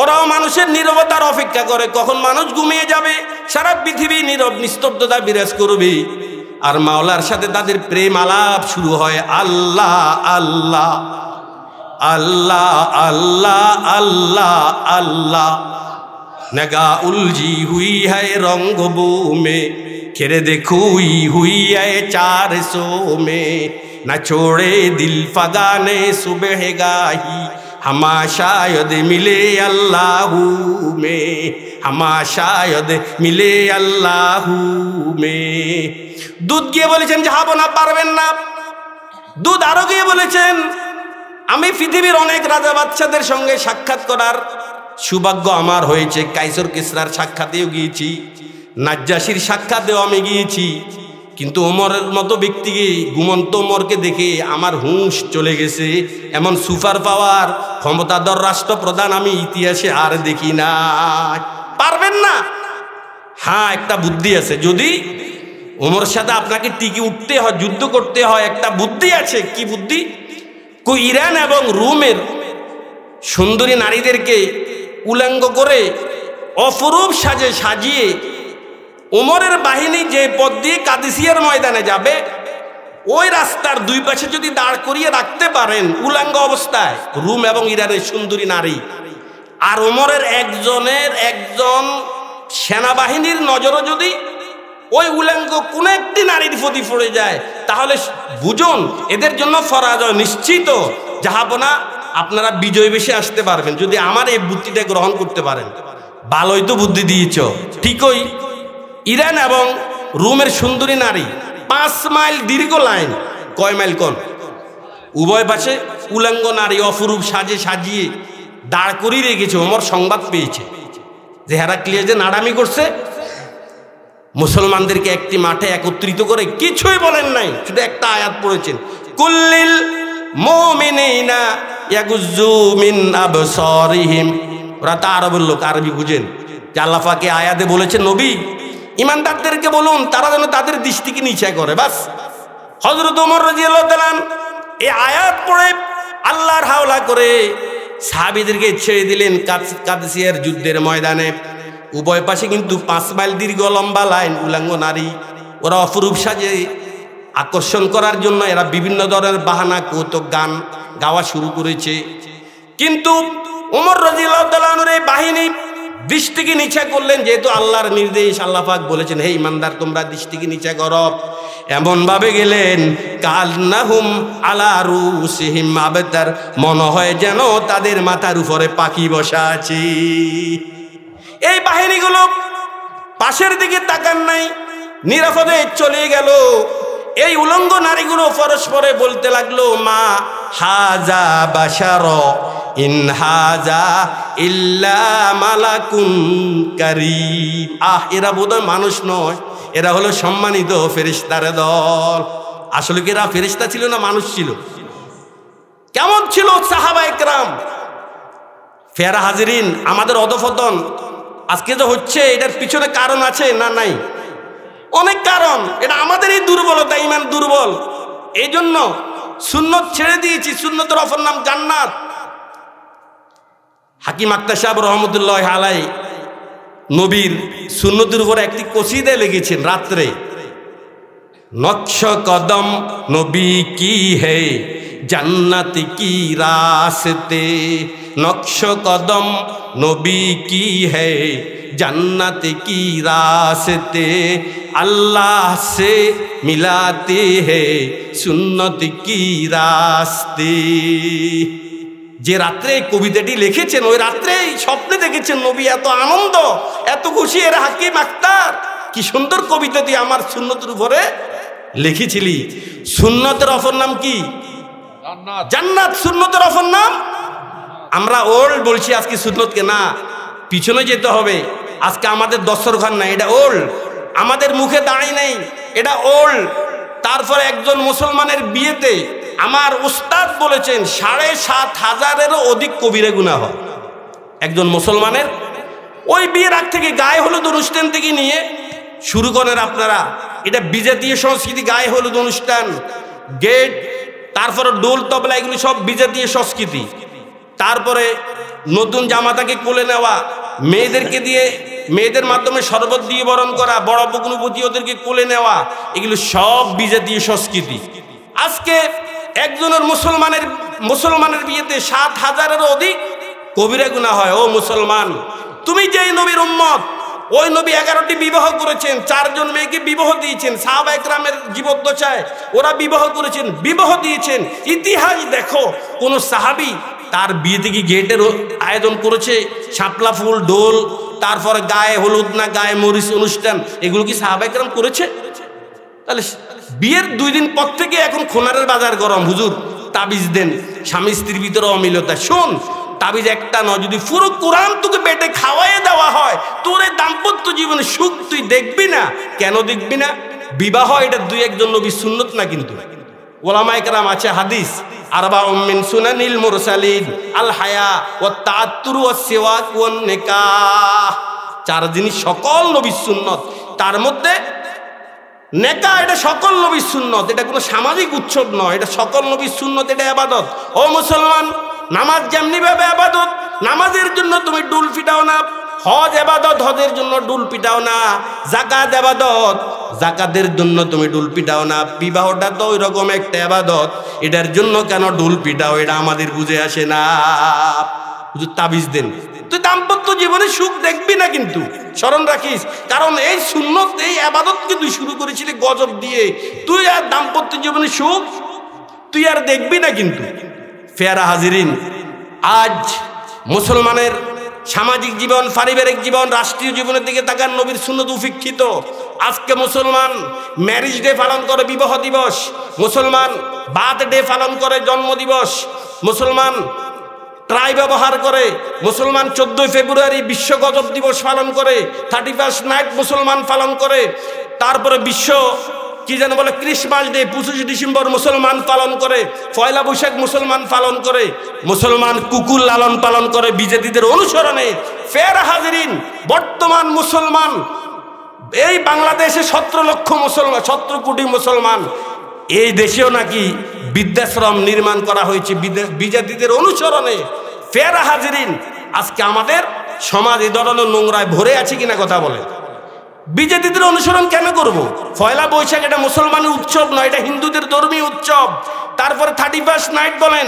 ওরাও মানুষের নীরবতার অপেক্ষা করে কখন মানুষ ঘুমিয়ে যাবে, সারা পৃথিবী নীরব নিস্তব্ধতা বিরাজ করবে, আর মাওলার সাথে তাদের প্রেম আলাপ শুরু হয়। আল্লাহ আল্লাহ আল্লাহ আল্লাহ আল্লাহ আল্লাহ। नगा उलझी हुई है रंगों में, खेरे देखुई हुई है 400 में, न छोड़े दिल फगाने सुबह गाही, हमा शायद मिले अल्लाहू में, हमा शायद मिले अल्लाहू में। दूध গিয়ে বলেছেন যাবো না, পারবেন না। दूध আরো গিয়ে বলেছেন আমি পৃথিবীর অনেক রাজা বাদশাদের সঙ্গে সাক্ষাৎ করার সৌভাগ্য আমার হয়েছে। কাইসর কিসরার সাক্ষাতেও গিয়েছি, নাজ্জাসীর সাক্ষাতেও আমি গিয়েছি, কিন্তু ওমরের মতো ব্যক্তিকে, ঘুমন্ত ওমরকে দেখে আমার হুঁশ চলে গেছে। এমন সুপার পাওয়ার ক্ষমতাধর রাষ্ট্রপ্রধান আমি ইতিহাসে আর দেখি না। পারবেন না? হ্যাঁ, একটা বুদ্ধি আছে। যদি ওমরের সাথে আপনাকে টিকে উঠতে হয়, যুদ্ধ করতে হয়, একটা বুদ্ধি আছে। কি বুদ্ধি? ইরান এবং রোমের সুন্দরী নারীদেরকে উলঙ্গ করে অপরূপ সাজে সাজিয়ে ওমরের বাহিনী যে পথ দিয়ে কাদিসিয়ার ময়দানে যাবে, ওই রাস্তার দুই পাশে যদি দাঁড় করিয়ে রাখতে পারেন উলঙ্গ অবস্থায় রোম এবং ইরানের সুন্দরী নারী, আর ওমরের একজন সেনাবাহিনীর নজরও যদি ওই উলঙ্গ কোন একটি নারীর প্রতি পড়ে যায়, তাহলে বুঝুন এদের জন্য পরাজয় নিশ্চিত। জাহাপনা আপনারা বিজয় বেশি আসতে পারবেন যদি আমার এই বুদ্ধিটা গ্রহণ করতে পারেন। ভালোই তো বুদ্ধি দিয়েছ। ঠিকই ইরান এবং রোমের সুন্দরী নারী 5 মাইল দীর্ঘ লাইন, কয় মাইল কোন, উভয় পাশে উলঙ্গ নারী অপরূপ সাজে সাজিয়ে দাঁড় করিয়ে রেখেছে। ওমর সংবাদ পেয়েছে যে হেরাক্লিয়াস যে নাড়ামি করছে, মুসলমানদেরকে একটি মাঠে একত্রিত করে কিছুই বলেন নাই, শুধু একটা আয়াত পড়েছেন, কুল্লিল মুমিনিনা ইয়াগুজ্জু মিন আবসারিহিম। ওরা তো আরবের লোক, আরবি বুঝেন। যে আল্লাহ পাকে আয়াতে বলেছেন নবী ইমানদারদেরকে বলুন তারা যেন তাদের দৃষ্টিকে নিচে করে। বাস হযরত ওমর রাদিয়াল্লাহু তাআলা এই আয়াত পড়ে আল্লাহর হাওলা করে সাহাবীদেরকে ছেড়ে দিলেন কাদিসিয়ার যুদ্ধের ময়দানে। উভয় পাশে কিন্তু 5 মাইল দীর্ঘ লম্বা লাইন, উলঙ্গ নারী। ওরা অপরূপ সাজে আকর্ষণ করার জন্য এরা বিভিন্ন ধরনের বাহানা কৌতুক গান গাওয়া শুরু করেছে। কিন্তু ওমর রাদিয়াল্লাহু তাআলার এই বাহিনী দৃষ্টিকে নিচে করলেন, যেহেতু আল্লাহর নির্দেশ, আল্লাহ পাক বলেছেন হে ইমানদার তোমরা দৃষ্টিকে নিচে করো। এমন ভাবে গেলেন কান্নাহুম আলা রুসিহিম আবতার, মনে হয় যেন তাদের মাথার উপরে পাখি বসা আছে। এই বাহিনীগুলো পাশের দিকে তাকান নাই, নিরাপদে চলে গেল। এই উলঙ্গ নারীগুলো পরস্পরে বলতে লাগলো মা হাজা বাশার ইন হাজা ইল্লা মালাকুন কারীম। এরা বোধহয় মানুষ নয়, এরা হলো সম্মানিত ফেরেশতার দল। আসলে কি এরা ফেরেশতা ছিল না মানুষ ছিল? কেমন ছিল সাহাবায়ে কেরাম? ফেরা হাজিরিন, আমাদের অধঃপতন আজকে যে হচ্ছে এটার পিছনে কারণ আছে না নাই? অনেক কারণ। এটা আমাদেরই দুর্বলতা, ইমান দুর্বল। এই জন্য সুন্নত ছেড়ে দিয়েছি। সুন্নতের অপর নাম জান্নাত। হাকিম আক্তার সাহেব রহমতুল্লাহ আলাই নবীর সুন্নতের উপর একটি কসিদা লিখেছেন রাত্রে। নকশ কদম নবী কি হে জান্নাত কি রাস্তে, নকশ কদম নবী কি হে जन्नत की रास्ते, अल्लाह से मिलाते हैं सुन्नत की रास्ते। যে রাত্রে কবিতাটি লিখেছেন ওই রাত্রেই স্বপ্নে দেখেছেন নবী, এত আনন্দ এত খুশি। এর হাকিম আক্তার কি সুন্দর কবিতা দিয়ে আমার সুন্নতের উপরে লিখেছিলি। সুন্নতের অপর নাম কি? জান্নাত। সুন্নতের অপর নাম আমরা ওল্ড বলছি আজকে সুন্নতকে না, পিছনে যেতে হবে। আজকে আমাদের দস্তরখান নাই, এটা ওল্ড। আমাদের মুখে দাঁড়াই নেই, এটা ওল্ড। তারপরে একজন মুসলমানের বিয়েতে আমার উস্তাদ বলেছেন ৭,৫০০-এরও অধিক কবিরা গুনাহ হয় একজন মুসলমানের। ওই বিয়ের আগ থেকে গায়ে হলুদ অনুষ্ঠান থেকে নিয়ে শুরু করেন আপনারা। এটা বিজাতীয় সংস্কৃতি, গায়ে হলুদ অনুষ্ঠান, গেট, তারপরে ডোল তবলা, এগুলো সব বিজাতীয় সংস্কৃতি। তারপরে নতুন জামাতাকে কোলে নেওয়া, মেয়েদেরকে দিয়ে মেয়েদের মাধ্যমে শরবত দিয়ে বরণ করা, বড় বকুনুপতি ওদেরকে কোলে নেওয়া, এগুলো সব বিজাতীয় সংস্কৃতি। আজকে একজনের মুসলমানের বিয়েতে ৭,০০০-এরও অধিক কবিরা গুনাহ হয়। ও মুসলমান, তুমি যেই নবীর উম্মত, ওই নবী 11টি বিবাহ করেছেন, 4 জন মেয়েকে বিবাহ দিয়েছেন। সাহাবায়ে কেরামের জীবদ্দশায় ওরা বিবাহ করেছেন, বিবাহ দিয়েছেন। ইতিহাস দেখো, কোন সাহাবী তার বিয়েতে কি গেটের আয়োজন করেছে? শাপলা ফুল, ডোল, তারপরে গায়ে হলুদ না গায়ে মরিচ অনুষ্ঠান, এগুলো কি সাহাবায়ে কেরাম করেছে? তাহলে বিয়ের 2 দিন পর থেকে এখন খোনারের বাজার গরম। হুজুর তাবিজ দেন, স্বামী স্ত্রীর ভিতরে অমিলতা। শোন, তাবিজ একটা নয়, যদি পুরো কোরআন তোকে পেটে খাওয়াইয়ে দেওয়া হয়, তোর এই দাম্পত্য জীবনে সুখ তুই দেখবি না। কেন দেখবি না? বিবাহ এটা 2-1 জন নবীর সুন্নত না। কিন্তু ওলামায়ে কেরাম আছে হাদিস, আরবাউম মিন সুনানিল মুরসালিন আল হায়া ওয়াত তাআত্তুর ওয়াস সিওয়াক ওয়ান নিকাহ। 4 জিনিস সকল নবীর সুন্নত। তার মধ্যে নেকা, এটা সকল নবীর সুন্নত। এটা কোনো সামাজিক উৎসব নয়, এটা সকল নবীর সুন্নত, এটা ইবাদত। ও মুসলমান, নামাজ যেমনি ভাবে ইবাদত, নামাজের জন্য তুমি ডুল পিটাও না। হজ ইবাদত, হজের জন্য ডুল পিটাও না। যাকাত ইবাদত, যাকাতের জন্য তুমি ডুল পিটাও না। বিবাহটা তো ওই রকম একটা ইবাদত, এটার জন্য কেন ডুল পিটাও? এটা আমাদের বুঝে আসে না। শুধু তাবিজ দেন, তুই দাম্পত্য জীবনে সুখ দেখবি না। কিন্তু স্মরণ রাখিস, কারণ এই সুন্নত, এই ইবাদতকে তুই শুরু করেছিলি গজব দিয়ে, তুই আর দাম্পত্য জীবনে সুখ তুই আর দেখবি না। কিন্তু ফেরা হাজিরিন, আজ মুসলমানের সামাজিক জীবন, পারিবারিক জীবন, রাষ্ট্রীয় জীবনের দিকে তাকান, নবীর সুন্নত উপেক্ষিত। আজকে মুসলমান ম্যারেজ ডে পালন করে, বিবাহ দিবস। মুসলমান বার্থডে পালন করে, জন্ম দিবস। মুসলমান ট্রাই ব্যবহার করে। মুসলমান 14 ফেব্রুয়ারি বিশ্ব গজব দিবস পালন করে। 31 নাইট মুসলমান পালন করে। তারপরে বিশ্ব কি যেন বলে ক্রিসমাস ডে 25 ডিসেম্বর মুসলমান পালন করে। 1 বৈশাখ মুসলমান পালন করে। মুসলমান কুকুর লালন পালন করে বিজেপিদের অনুসরণে। ফের হাজিরিন, বর্তমান মুসলমান এই বাংলাদেশে 17 লক্ষ মুসলমান, 17 কোটি মুসলমান। এই দেশেও নাকি বৃদ্ধাশ্রম নির্মাণ করা হয়েছে বিজেপিদের অনুসরণে। ফের হাজিরিন, আজকে আমাদের সমাজ এই ধরনের নোংরায় ভরে আছে কিনা কথা বলে। বিজেপিদের অনুসরণ কেন করব? 1 বৈশাখ এটা মুসলমানের উৎসব নয়, এটা হিন্দুদের ধর্মীয় উৎসব। তারপরে 31 নাইট বলেন,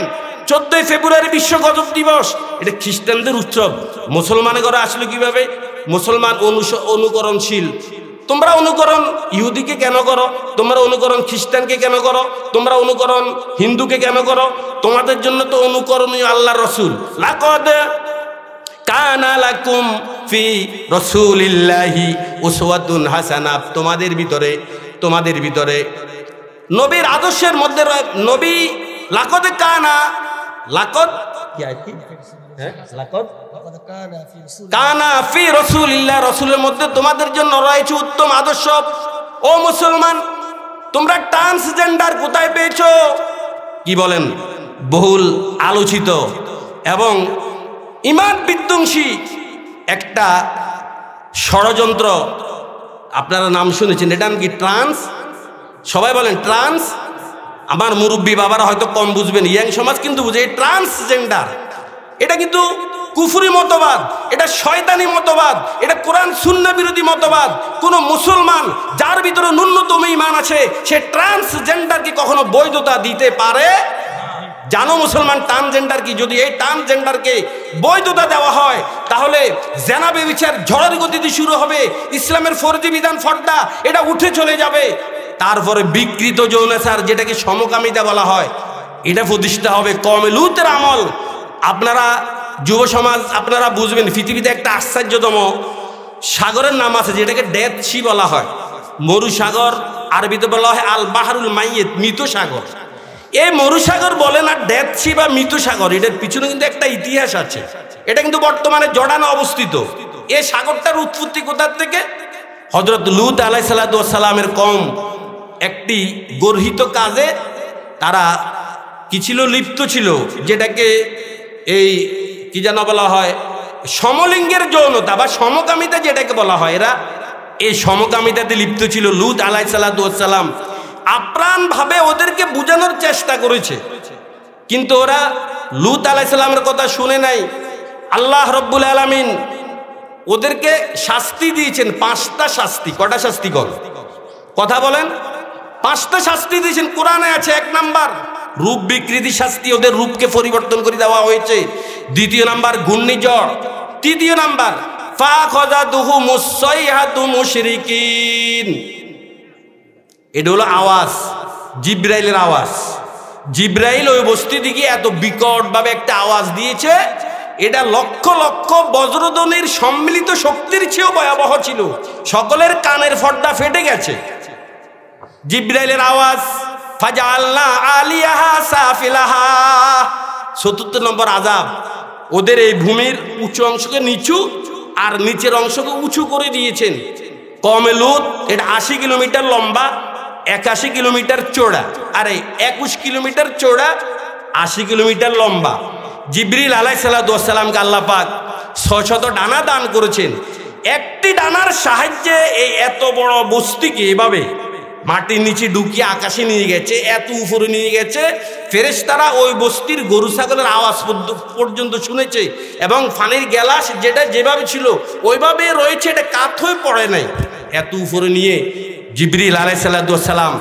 14ই ফেব্রুয়ারি বিশ্ব গজব দিবস, এটা খ্রিস্টানদের উৎসব। মুসলমানের ঘরে আসলে কিভাবে? মুসলমান অনুকরণশীল। তোমরা অনুকরণ ইহুদিকে কেন করো? তোমরা অনুকরণ খ্রিস্টানকে কেন করো? তোমরা অনুকরণ হিন্দুকে কেন করো? তোমাদের জন্য তো অনুকরণীয় আল্লাহর রাসূল। লাকাদ কানা লাকুম ফি রাসূলিল্লাহি উসওয়াতুন হাসানাহ। তোমাদের ভিতরে নবীর আদর্শের মধ্যে নবী লাকাদ কানা, লাকাদ কি আছে? হ্যাঁ, লাকাদ কানা ফি রাসূলিল্লাহ, রাসূলের মধ্যে তোমাদের জন্য রয়েছে উত্তম আদর্শ। ও মুসলমান, তোমরা ট্রান্সজেন্ডার কোথায় পেয়েছো? কি বলেন? বহুল আলোচিত এবং ইমান বিধ্বংসী একটা ষড়যন্ত্র। আপনারা নাম শুনেছেন, এটা কি ট্রান্স? সবাই বলেন ট্রান্স। আমার মুরব্বী বাবারা হয়তো কম বুঝবেন, ইয়াং সমাজ কিন্তু বুঝে। এই ট্রান্সজেন্ডার এটা কিন্তু কুফরি মতবাদ, এটা শয়তানি মতবাদ, এটা কোরআন সুন্নাহ বিরোধী মতবাদ। কোন মুসলমান যার ভিতরে ন্যূনতম ঈমান আছে সে ট্রান্সজেন্ডারকে কখনো বৈধতা দিতে পারে? জানো মুসলমান ট্রান্সজেন্ডার কি? যদি এই ট্রান্সজেন্ডারকে বৈধতা দেওয়া হয় তাহলে জেনা ব্যভিচার ঝড়ের গতিতে শুরু হবে, ইসলামের ফরজি বিধান ফর্দা এটা উঠে চলে যাবে। তারপরে বিকৃত যৌনাচার, যেটাকে সমকামিতা বলা হয়, এটা প্রতিষ্ঠা হবে। কওমে লূতের আমল। আপনারা যুব সমাজ আপনারা বুঝবেন, পৃথিবীতে একটা আশ্চর্যতম সাগরের নাম আছে যেটাকে ডেথ সি বলা হয়। মরুসাগর, আরবিতে বলা হয় আল বাহরুল মাইয়িত, মৃত সাগর। এই মরুসাগর বলে না ডেথ সি বা মৃত সাগর, এটার পিছনে কিন্তু একটা ইতিহাস আছে। এটা কিন্তু বর্তমানে জর্ডানে অবস্থিত। এই সাগরটার উৎপত্তি কোথার থেকে? হযরত লূত আলাইহিস সালামের কওম একটি গর্হিত কাজে তারা কি ছিল? লিপ্ত ছিল, যেটাকে এই কি যেন বলা হয়, সমলিঙ্গের যৌনতা বা সমকামিতা যেটাকে বলা হয়। এরা এই সমকামিতাতে লিপ্ত ছিল। লূত আলাইহিস সালাম আপ্রাণ ভাবে ওদেরকে বোঝানোর চেষ্টা করেছে, কিন্তু ওরা লূত আলাইহিস সালামের কথা শুনে নাই। আল্লাহ রব্বুল আলামিন ওদেরকে শাস্তি দিয়েছেন, 5টা শাস্তি। কটা শাস্তি? কথা বলেন। 5টা শাস্তি দিয়েছেন, কোরআনে আছে। 1 নাম্বার রূপ বিকৃতি শাস্তি, ওদের রূপকে পরিবর্তন করে দেওয়া হয়েছে। 2 নাম্বার ঘূর্ণিঝড়। 3 নাম্বার ফাখাযাতুহু মুসাইহাতু মুশরিকিন। এটা হলো আওয়াজ, জিব্রাইলের আওয়াজ। জিব্রাইল ওই বস্তি দিকে এত বিকট ভাবে একটা আওয়াজ দিয়েছে, এটা লক্ষ লক্ষ বজ্রধ্বনির সম্মিলিত শক্তির চেয়েও ভয়াবহ ছিল। সকলের কানের পর্দা ফেটে গেছে। জিব্রাইলের আওয়াজ। ফাজআলনা আলিয়াহা সাফিলাহা। 74 নম্বর আযাব, ওদের এই ভূমির উঁচু অংশকে নিচু আর নিচের অংশকে উঁচু করে দিয়েছেন। কওমে লূত, এটা 80 কিলোমিটার লম্বা, 81 কিলোমিটার চওড়া, আর 21 কিলোমিটার চওড়া, 80 কিলোমিটার লম্বা। জিবরিল আলাইহিস সালামকে আল্লাহ পাক 600 ডানা দান করেছেন। একটি ডানার সাহায্যে এই এত বড় বস্তিকে এভাবে মাটির নিচে ঢুকিয়ে আকাশে নিয়ে গেছে, এত উপরে নিয়ে গেছে। ফেরেশতারা ওই বস্তির গরু ছাগলের আওয়াজ পর্যন্ত শুনেছে, এবং পানির গ্যালাস যেটা যেভাবে ছিল ওইভাবে রয়েছে, এটা কাত হয়ে পড়ে নাই। এত উপরে নিয়ে জিবরিল আলাইহিস সালাম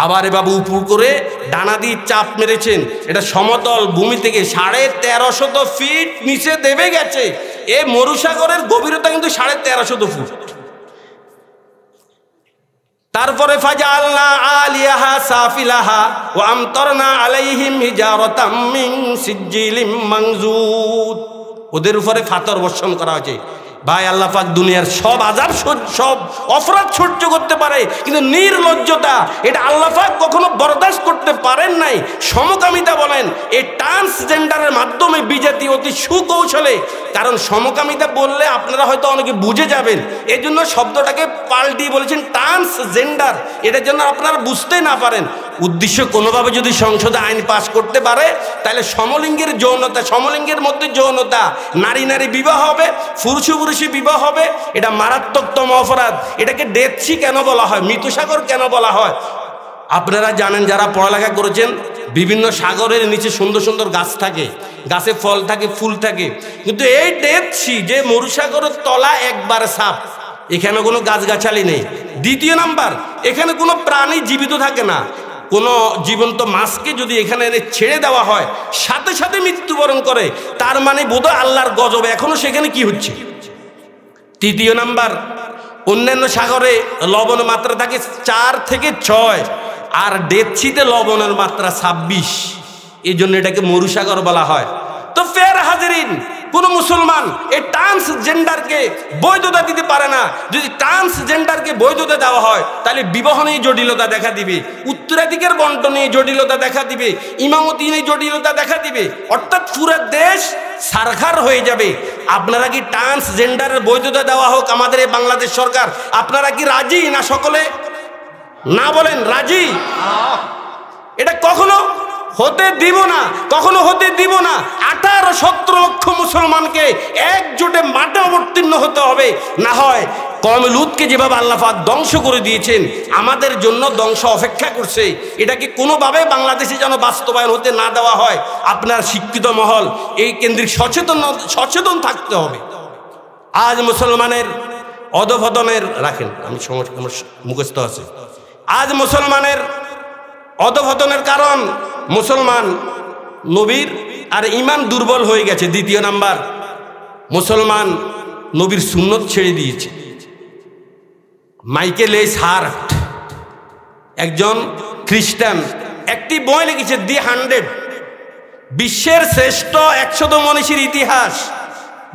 আবার এভাবে উপর করে ডানা দিয়ে চাপ মেরেছেন। এটা সমতল ভূমি থেকে 1350 ফিট নিচে দেবে গেছে। এই মরুসাগরের গভীরতা কিন্তু 1350 ফুট। তারপরে ফাজআলনা আলিয়াহা সাফিলাহা ওয়া আমতারনা আলাইহিম হিজারাতাম মিন সিজিলিম মানজুদ। ওদের উপরে পাথর বর্ষণ করা হয়েছে। ভাই, আল্লাহ পাক দুনিয়ার সব আযাব সব অপরাধ সহ্য করতে পারে, কিন্তু নির্লজ্জতা এটা আল্লাহ পাক কখনো বরদাস্ত করতে পারেন নাই। সমকামিতা বলেন, এই ট্রান্সজেন্ডারের মাধ্যমে বিজাতি অতি সুকৌশলে, কারণ সমকামিতা বললে আপনারা হয়তো অনেকে বুঝে যাবেন, এই জন্য শব্দটাকে পাল্টিয়ে বলেছেন ট্রান্সজেন্ডার, এটার জন্য আপনারা বুঝতেই না পারেন। উদ্দেশ্য কোনোভাবে যদি সংসদে আইন পাস করতে পারে তাহলে সমলিঙ্গের যৌনতা, সমলিঙ্গের মধ্যে যৌনতা, নারী নারী বিবাহ হবে, পুরুষ পুরুষে বিবাহ হবে, এটা মারাত্মকতম অপরাধ। এটাকে ডেথ সি কেন বলা হয়, মৃতসাগর কেন বলা হয়? আপনারা জানেন, যারা পড়ালেখা করেছেন, বিভিন্ন সাগরের নিচে সুন্দর সুন্দর গাছ থাকে, গাছে ফল থাকে, ফুল থাকে, কিন্তু এই ডেথ সি যে মরুসাগরের তলা একবার সাফ, এখানে কোনো গাছগাছালি নেই। 2 নাম্বার, এখানে কোনো প্রাণী জীবিত থাকে না। কোনো জীবন্ত মাছকে যদি এখানে এনে ছেড়ে দেওয়া হয় সাথে সাথে মৃত্যুবরণ করে, তার মানে বোধহয় আল্লাহর গজব এখনো সেখানে কি হচ্ছে। তৃতীয় নাম্বার, অন্যান্য সাগরে লবণের মাত্রা থাকে 4 থেকে 6, আর ডেড সিতে লবণের মাত্রা 26, এই জন্য এটাকে মরুসাগর বলা হয়। তো ফের হাজিরিন, কোন মুসলমান এই ট্রান্সজেন্ডারকে বৈধতা দিতে পারে না। যদি ট্রান্সজেন্ডারকে বৈধতা দেওয়া হয় তাহলে বিবাহ নিয়ে জটিলতা দেখা দিবে, উত্তরাধিকার বন্টন নিয়ে জটিলতা দেখা দিবে, ইমামতি নিয়ে জটিলতা দেখা দিবে, অর্থাৎ পুরো দেশ সারখার হয়ে যাবে। আপনারা কি ট্রান্সজেন্ডারের বৈধতা দেওয়া হোক আমাদের এই বাংলাদেশ সরকার, আপনারা কি রাজি না? সকলে না বলেন রাজি? এটা কখনো হতে দিব না, কখনো হতে দিব না। 18-17 লক্ষ মুসলমানকে একজোটে মাঠে অবতীর্ণ হতে হবে, না হয় কওমে লুতকে যেভাবে আল্লাহ পাক ধ্বংস করে দিয়েছেন আমাদের জন্য ধ্বংস অপেক্ষা করছে। এটাকে কোনোভাবে বাংলাদেশে যেন বাস্তবায়ন হতে না দেওয়া হয়। আপনার শিক্ষিত মহল এই কেন্দ্রিক সচেতন থাকতে হবে। আজ মুসলমানের অধঃপতনের, রাখেন আমি মুখস্থ আছে, আজ মুসলমানের অধঃপতনের কারণ মুসলমান নবীর আর ঈমান দুর্বল হয়ে গেছে। দ্বিতীয় নাম্বার, মুসলমান নবীর সুন্নত ছেড়ে দিয়েছে। মাইকেল এইচ হার্ট একজন খ্রিস্টান একটি বই লিখেছে, দি 100, বিশ্বের শ্রেষ্ঠ 100 মনীষীর ইতিহাস।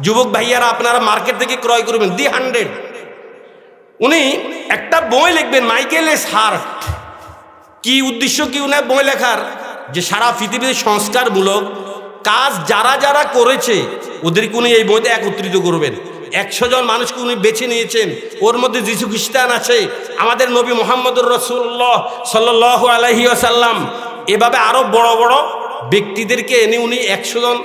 যুবক ভাইয়ারা আপনারা মার্কেট থেকে ক্রয় করবেন, দি 100। উনি একটা বই লিখবেন, মাইকেল এইচ হার্ট। কি উদ্দেশ্য কি উনার বই লেখার? যে সারা পৃথিবীর সংস্কারমূলক কাজ যারা যারা করেছে ওদেরকে উনি এই বইতে একত্রিত করবেন। 100 জন মানুষকে উনি বেছে নিয়েছেন, ওর মধ্যে যিশু খ্রিস্টান আছে, আমাদের নবী মুহাম্মদুর রাসূলুল্লাহ সাল্লাল্লাহু আলাইহি ওয়াসাল্লাম, এভাবে আরো বড় বড় ব্যক্তিদেরকে এনে উনি 100 জন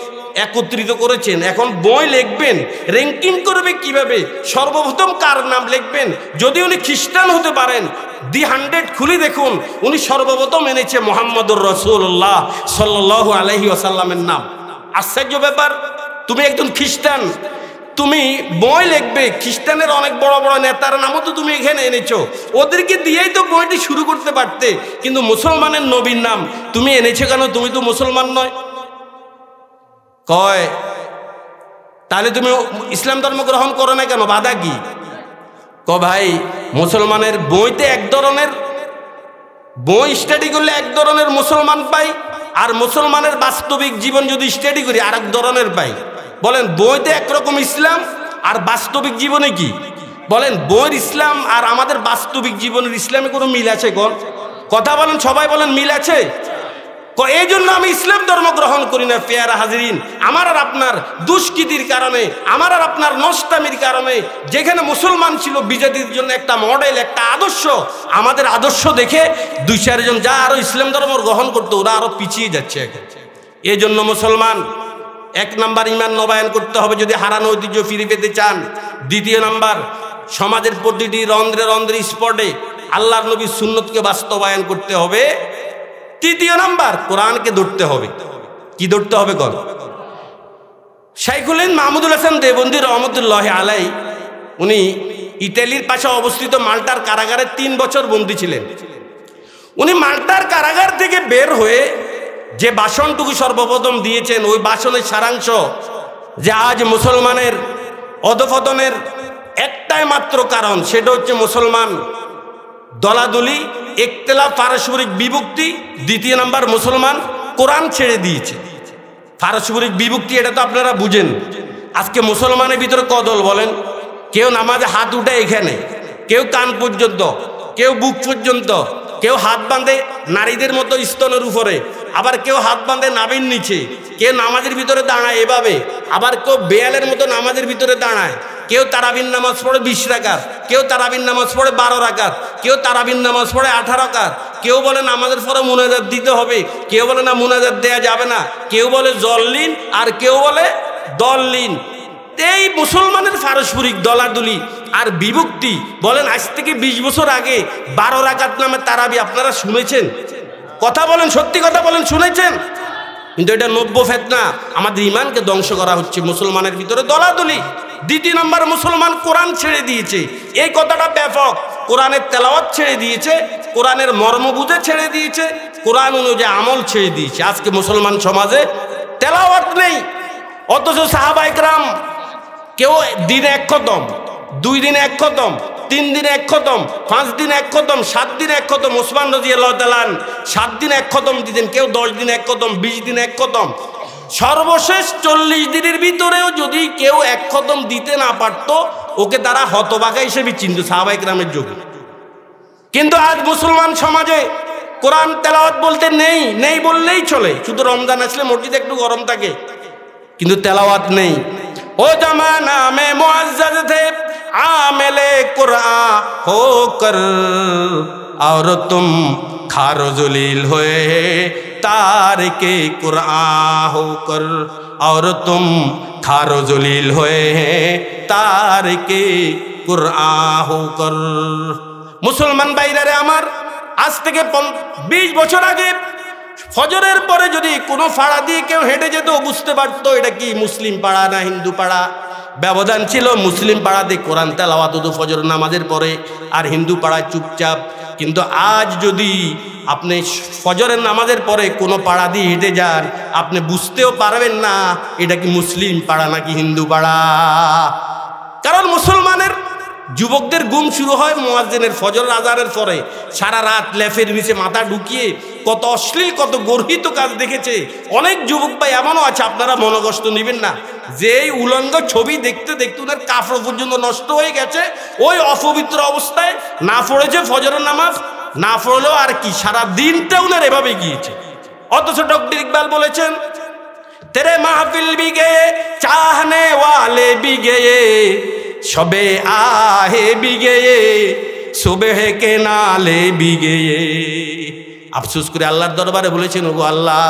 একত্রিত করেছেন। এখন বই লিখবেন, র্যাঙ্কিং করবে কিভাবে, সর্বপ্রথম কার নাম লিখবেন? যদি উনি খ্রিস্টান হতে পারেন, দি 100 খুলে দেখুন, উনি সর্বপ্রথম এনেছে মুহাম্মদুর রাসূলুল্লাহ সাল্লাল্লাহু আলাইহি ওয়াসাল্লামের নাম। আশ্চর্য ব্যাপার, তুমি একজন খ্রিস্টান, তুমি বই লিখবে, খ্রিস্টানের অনেক বড় বড় নেতার নামও তো তুমি এখানে এনেছো, ওদেরকে দিয়েই তো বইটি শুরু করতে পারতে, কিন্তু মুসলমানের নবীর নাম তুমি এনেছো কেন? তুমি তো মুসলমান নয়। কয় তাহলে তুমি ইসলাম ধর্ম গ্রহণ করো না কেন, বাধা কি? ভাই, মুসলমানের বইতে এক ধরনের, বই স্টাডি করলে এক ধরনের মুসলমান পাই, আর মুসলমানের বাস্তবিক জীবন যদি স্টাডি করি আর এক ধরনের পাই। বলেন বইতে একরকম ইসলাম আর বাস্তবিক জীবনে কি? বলেন বইয়ের ইসলাম আর আমাদের বাস্তবিক জীবনের ইসলামে কোনো মিল আছে? কথা বলেন, সবাই বলেন মিল আছে। এই জন্য আমি ইসলাম ধর্ম গ্রহণ করি না। পেয়ারা হাজিরিন, আমার আর আপনার দুষ্কৃতির কারণে, আমার আর আপনার নষ্টামির কারণে, যেখানে মুসলমান ছিল বিজাতির জন্য একটা মডেল, একটা আদর্শ, আমাদের আদর্শ দেখে 2-4 জন যা আরো ইসলাম ধর্ম গ্রহণ করতো ওরা আরো পিছিয়ে যাচ্ছে এখন। এই জন্য মুসলমান 1 নাম্বার ঈমান নবায়ন করতে হবে যদি হারানো ঐতিহ্য ফিরে পেতে চান। দ্বিতীয় নাম্বার, সমাজের প্রতিটি রন্ধ্রে রন্ধ্রে স্পটে আল্লাহর নবীর সুন্নতকে বাস্তবায়ন করতে হবে। তৃতীয় নাম্বার, কোরআনকে ধরতে হবে। কি ধরতে হবে? শাইখুল হিন্দ মাহমুদুল হাসান দেওবন্দি রহমতুল্লাহ আলাই, উনি ইতালির পাশে অবস্থিত মাল্টার কারাগারে 3 বছর বন্দী ছিলেন। উনি মাল্টার কারাগার থেকে বের হয়ে যে ভাষণটুকু সর্বপ্রথম দিয়েছেন, ওই ভাষণের সারাংশ যে আজ মুসলমানের অধঃপতনের একটাই মাত্র কারণ, সেটা হচ্ছে মুসলমান দলাদলি, ইখতিলাফ, পারস্পরিক বিভক্তি। দ্বিতীয় নাম্বার, মুসলমান কোরআন ছেড়ে দিয়েছে। পারস্পরিক বিভক্তি এটা তো আপনারা বুঝেন। আজকে মুসলমানের ভিতরে কদল বলেন, কেউ নামাজে হাত উঠে এখানে, কেউ কান পর্যন্ত, কেউ বুক পর্যন্ত, কেউ হাত বাঁধে নারীদের মতো স্তনের উপরে, আবার কেউ হাত বাঁধে নাভির নিচে, কেউ নামাজের ভিতরে দাঁড়ায় এভাবে, আবার কেউ বেয়ালের মতো নামাজের ভিতরে দাঁড়ায়, কেউ তারাবির নামাজ পড়ে 20 রাকাত, কেউ তারাবির নামাজ পড়ে 12 রাকাত, কেউ তারাবির নামাজ পড়ে 18 রাকাত, কেউ বলে নামাজের পরে মুনাজাত দিতে হবে, কেউ বলে না মুনাজাত দেয়া যাবে না, কেউ বলে জল্লিন আর কেউ বলে দল্লিন। এই মুসলমানের পারস্পরিক দলাদলি আর বিভক্তি, বলেন আজ থেকে 20 বছর আগে 12 রাকাত নামে তারাবি আপনারা শুনেছেন? কথা বলেন, সত্যি কথা বলেন, শুনেছেন? কিন্তু এটা নব্য ফেতনা, আমাদের ইমানকে ধ্বংস করা হচ্ছে, মুসলমানের ভিতরে দলাদলি। দ্বিতীয় নম্বর, মুসলমান কোরআন ছেড়ে দিয়েছে। এই কথাটা ব্যাপক। কোরআনের তেলাওয়াত ছেড়ে দিয়েছে, কোরআনের মর্ম বুঝে ছেড়ে দিয়েছে, কোরআন অনুযায়ী আমল ছেড়ে দিয়েছে। আজকে মুসলমান সমাজে তেলাওয়াত নেই, অথচ সাহাবায়ে কেরাম কেউ দিনে এক খতম, 2 দিনে এক খতম, 3 দিনে এক খতম, 5 দিনে এক খতম, 7 দিনে এক খতম। ওসমান রাদিয়াল্লাহু তাআলা 7 দিনে এক খতম দিতেন, কেউ 10 দিনে এক খতম, 20 দিনে এক খতম। সর্বশেষ 40 দিনের ভিতরেও যদি কেউ এক খতম দিতে না পারতো, ওকে তারা হতভাগা হিসেবে চিনত সাহাবায়ে কেরামের যুগে। কিন্তু আজ মুসলমান সমাজে কোরআন তেলাওয়াত বলতে নেই বললেই চলে। শুধু রমজান আসলে মসজিদে একটু গরম থাকে, কিন্তু তেলাওয়াত নেই। ও জামানা মে মুআজ্জাজ থে आमिले कुरान होकर और तुम खारो जलील हुए तारिके कुरान होकर, और तुम खारो जलील हुए तारिके कुरान होकर। मुसलमान भाईरा আমার আজ থেকে 20 বছর আগে ফজরের পরে যদি কোনো পাড়া দিয়ে কেউ হেঁটে যেত, বুঝতে পারতো এটা কি মুসলিম পাড়া না হিন্দু পাড়া। ব্যবধান ছিল, মুসলিম পাড়াতে কোরআন তেলাওয়াত হতো ফজর নামাজের পরে, আর হিন্দু পাড়ায় চুপচাপ। কিন্তু আজ যদি আপনি ফজরের নামাজের পরে কোনো পাড়া দিয়ে হেঁটে যান, আপনি বুঝতেও পারবেন না এটা কি মুসলিম পাড়া নাকি হিন্দু পাড়া। কারণ মুসলমানের যুবকদের ঘুম শুরু হয় মুয়াজ্জিনের ফজর আজানের পরে। সারা রাত লেফের নিচে মাথা ঢুকিয়ে কত অশ্লীল কত গর্হিত কাজ দেখেছে। অনেক যুবক ভাই এমনও আছে, আপনারা মনোকষ্ট নেবেন না, যে উলঙ্গ ছবি দেখতে দেখতে ওনার কাপড় পর্যন্ত নষ্ট হয়ে গেছে। ওই অপবিত্র অবস্থায় না পড়েছে ফজরের নামাজ, না পড়লেও আর কি সারা দিনটা উনার এভাবে গিয়েছে। অথচ ডক্টর ইকবাল বলেছেন, তেরে মাহফিল ভি গয়ে চাহনে ওয়ালে ভি গয়ে, শবে আহে ভি গয়ে সুবহ কে নালে ভি গয়ে। আফসোস করে আল্লাহর দরবারে বলেছেন, ওগো আল্লাহ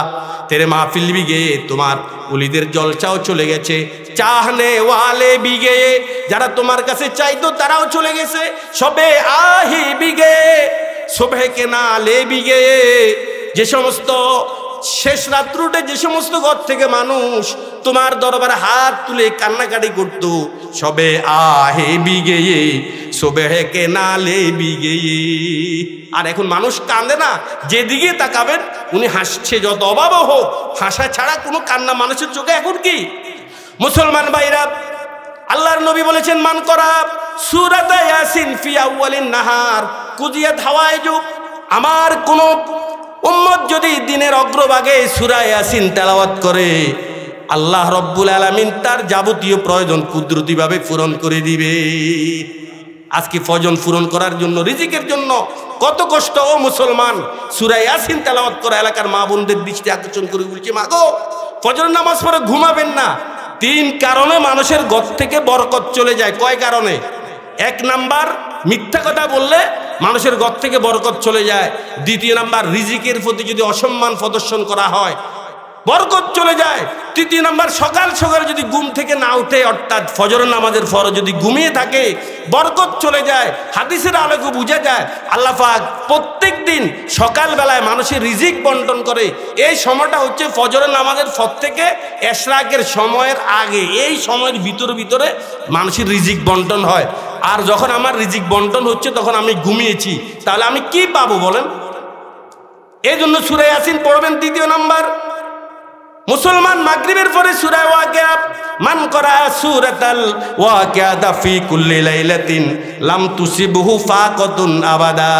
তেরে মাহফিল ভি গয়ে, তোমার ওলিদের জলসাও চলে গেছে। চাহনে ওয়ালে ভি গয়ে, যারা তোমার কাছে চাইতো তারাও চলে গেছে। শবে আহি ভি গয়ে সুবহ কে নালে ভি গয়ে, যে সমস্ত শেষ রাত্রুটে যে সমস্ত ঘর থেকে মানুষ তোমার দরবারে হাত তুলে কান্নাকাটি করত, সবে আহে বিগেয়ে সুবহে কে নালে বিগেয়ে। আর এখন মানুষ কান্দে না, যেদিকে তাকাবেন উনি হাসছে। যত অভাব হোক, হাসা ছাড়া কোনো কান্না মানুষের চোখে এখন কি। মুসলমান ভাইরা, আল্লাহর নবী বলেছেন, মান করা সূরাত ইয়াসিন ফি আউয়ালিন নাহার কুজিয়াত হাওয়াইজু। আমার কোন উম্মত যদি দিনের অগ্রভাগে সূরা ইয়াসিন তেলাওয়াত করে, আল্লাহ রব্বুল আলামিন তার যাবতীয় প্রয়োজন কুদরতিভাবে পূরণ করে দিবে। আজকে প্রয়োজন পূরণ করার জন্য, রিজিকের জন্য কত কষ্ট। ও মুসলমান, সূরা ইয়াসিন তেলাওয়াত করা এলাকার মা বোনদের দৃষ্টি আকর্ষণ করে বলছে, মা গো ফজরের নামাজ পড়ে ঘুমাবেন না। 3 কারণে মানুষের ঘর থেকে বরকত চলে যায়। কয় কারণে? 1 নাম্বার, মিথ্যা কথা বললে মানুষের ঘর থেকে বরকত চলে যায়। 2 নাম্বার, রিজিকের প্রতি যদি অসম্মান প্রদর্শন করা হয় বরকত চলে যায়। 3 নাম্বার, সকাল সকালে যদি ঘুম থেকে না উঠে, অর্থাৎ ফজরের নামাজের পর যদি ঘুমিয়ে থাকে, বরকত চলে যায়। হাদিসের আলোকে বোঝা যায় আল্লাহ পাক প্রত্যেক দিন সকালবেলায় মানুষের রিজিক বন্টন করে। এই সময়টা হচ্ছে ফজরের নামাজের পর থেকে এশরাকের সময়ের আগে। এই সময়ের ভিতরে মানুষের রিজিক বন্টন হয়। আর যখন আমার রিজিক বন্টন হচ্ছে তখন আমি ঘুমিয়েছি, তাহলে আমি কি পাবো বলেন? এই জন্য সূরা ইয়াসিন পড়বেন। 2 নাম্বার, মুসলমান মাগরিবের পরে সূরা ওয়াকিয়া, মান করা সূরাতাল ওয়াকিয়া ফি কুল্লি লাইলাতিন লাম তুসিবহু ফাকাতুন আবাদা।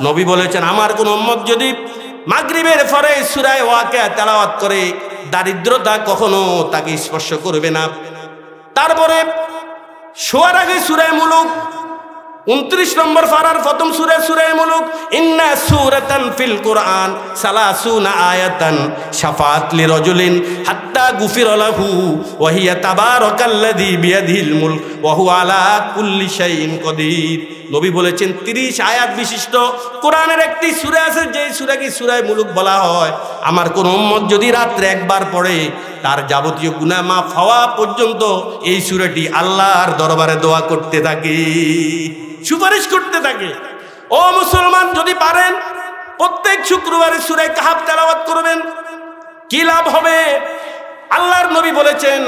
নবী বলেছেন, আমার কোন উম্মত যদি মাগরিবের পরে সূরা ওয়াকিয়া তেলাওয়াত করে, দারিদ্রতা কখনো তাকে স্পর্শ করবে না। তারপরে শোয়ার আগে সূরা মুলুক 29 নম্বর পারার প্রথম সূরা সূরা মুলুক, ইন্না সূরাতান ফিল কুরআন সালাসুনা আয়াতান শাফাআত লিরাজুলিন হাত্তা গুফিরা লাহু ওয়া হিয়া তাবারাকাল্লাযী বিয়াদিহিল মুলক ওয়া হুয়া আলা কুল্লি শাইইন কদির। নবী বলেছেন 30 আয়াত বিশিষ্ট কোরআনের একটি সূরা আছে, যে সূরাকে সূরা মুলুক বলা হয়। আমার কোন উম্মত যদি রাত্রে একবার পড়ে, তার যাবতীয় গুনাহ মাফ হওয়া পর্যন্ত এই সূরাটি আল্লাহর দরবারে দোয়া করতে থাকে, সুপারিশ করতে থাকে। ও মুসলমান, যদি পারেন প্রত্যেক শুক্রবারে সূরা কাহফ তেলাওয়াত করবেন। কি লাভ হবে? আল্লাহর নবী বলেছেন,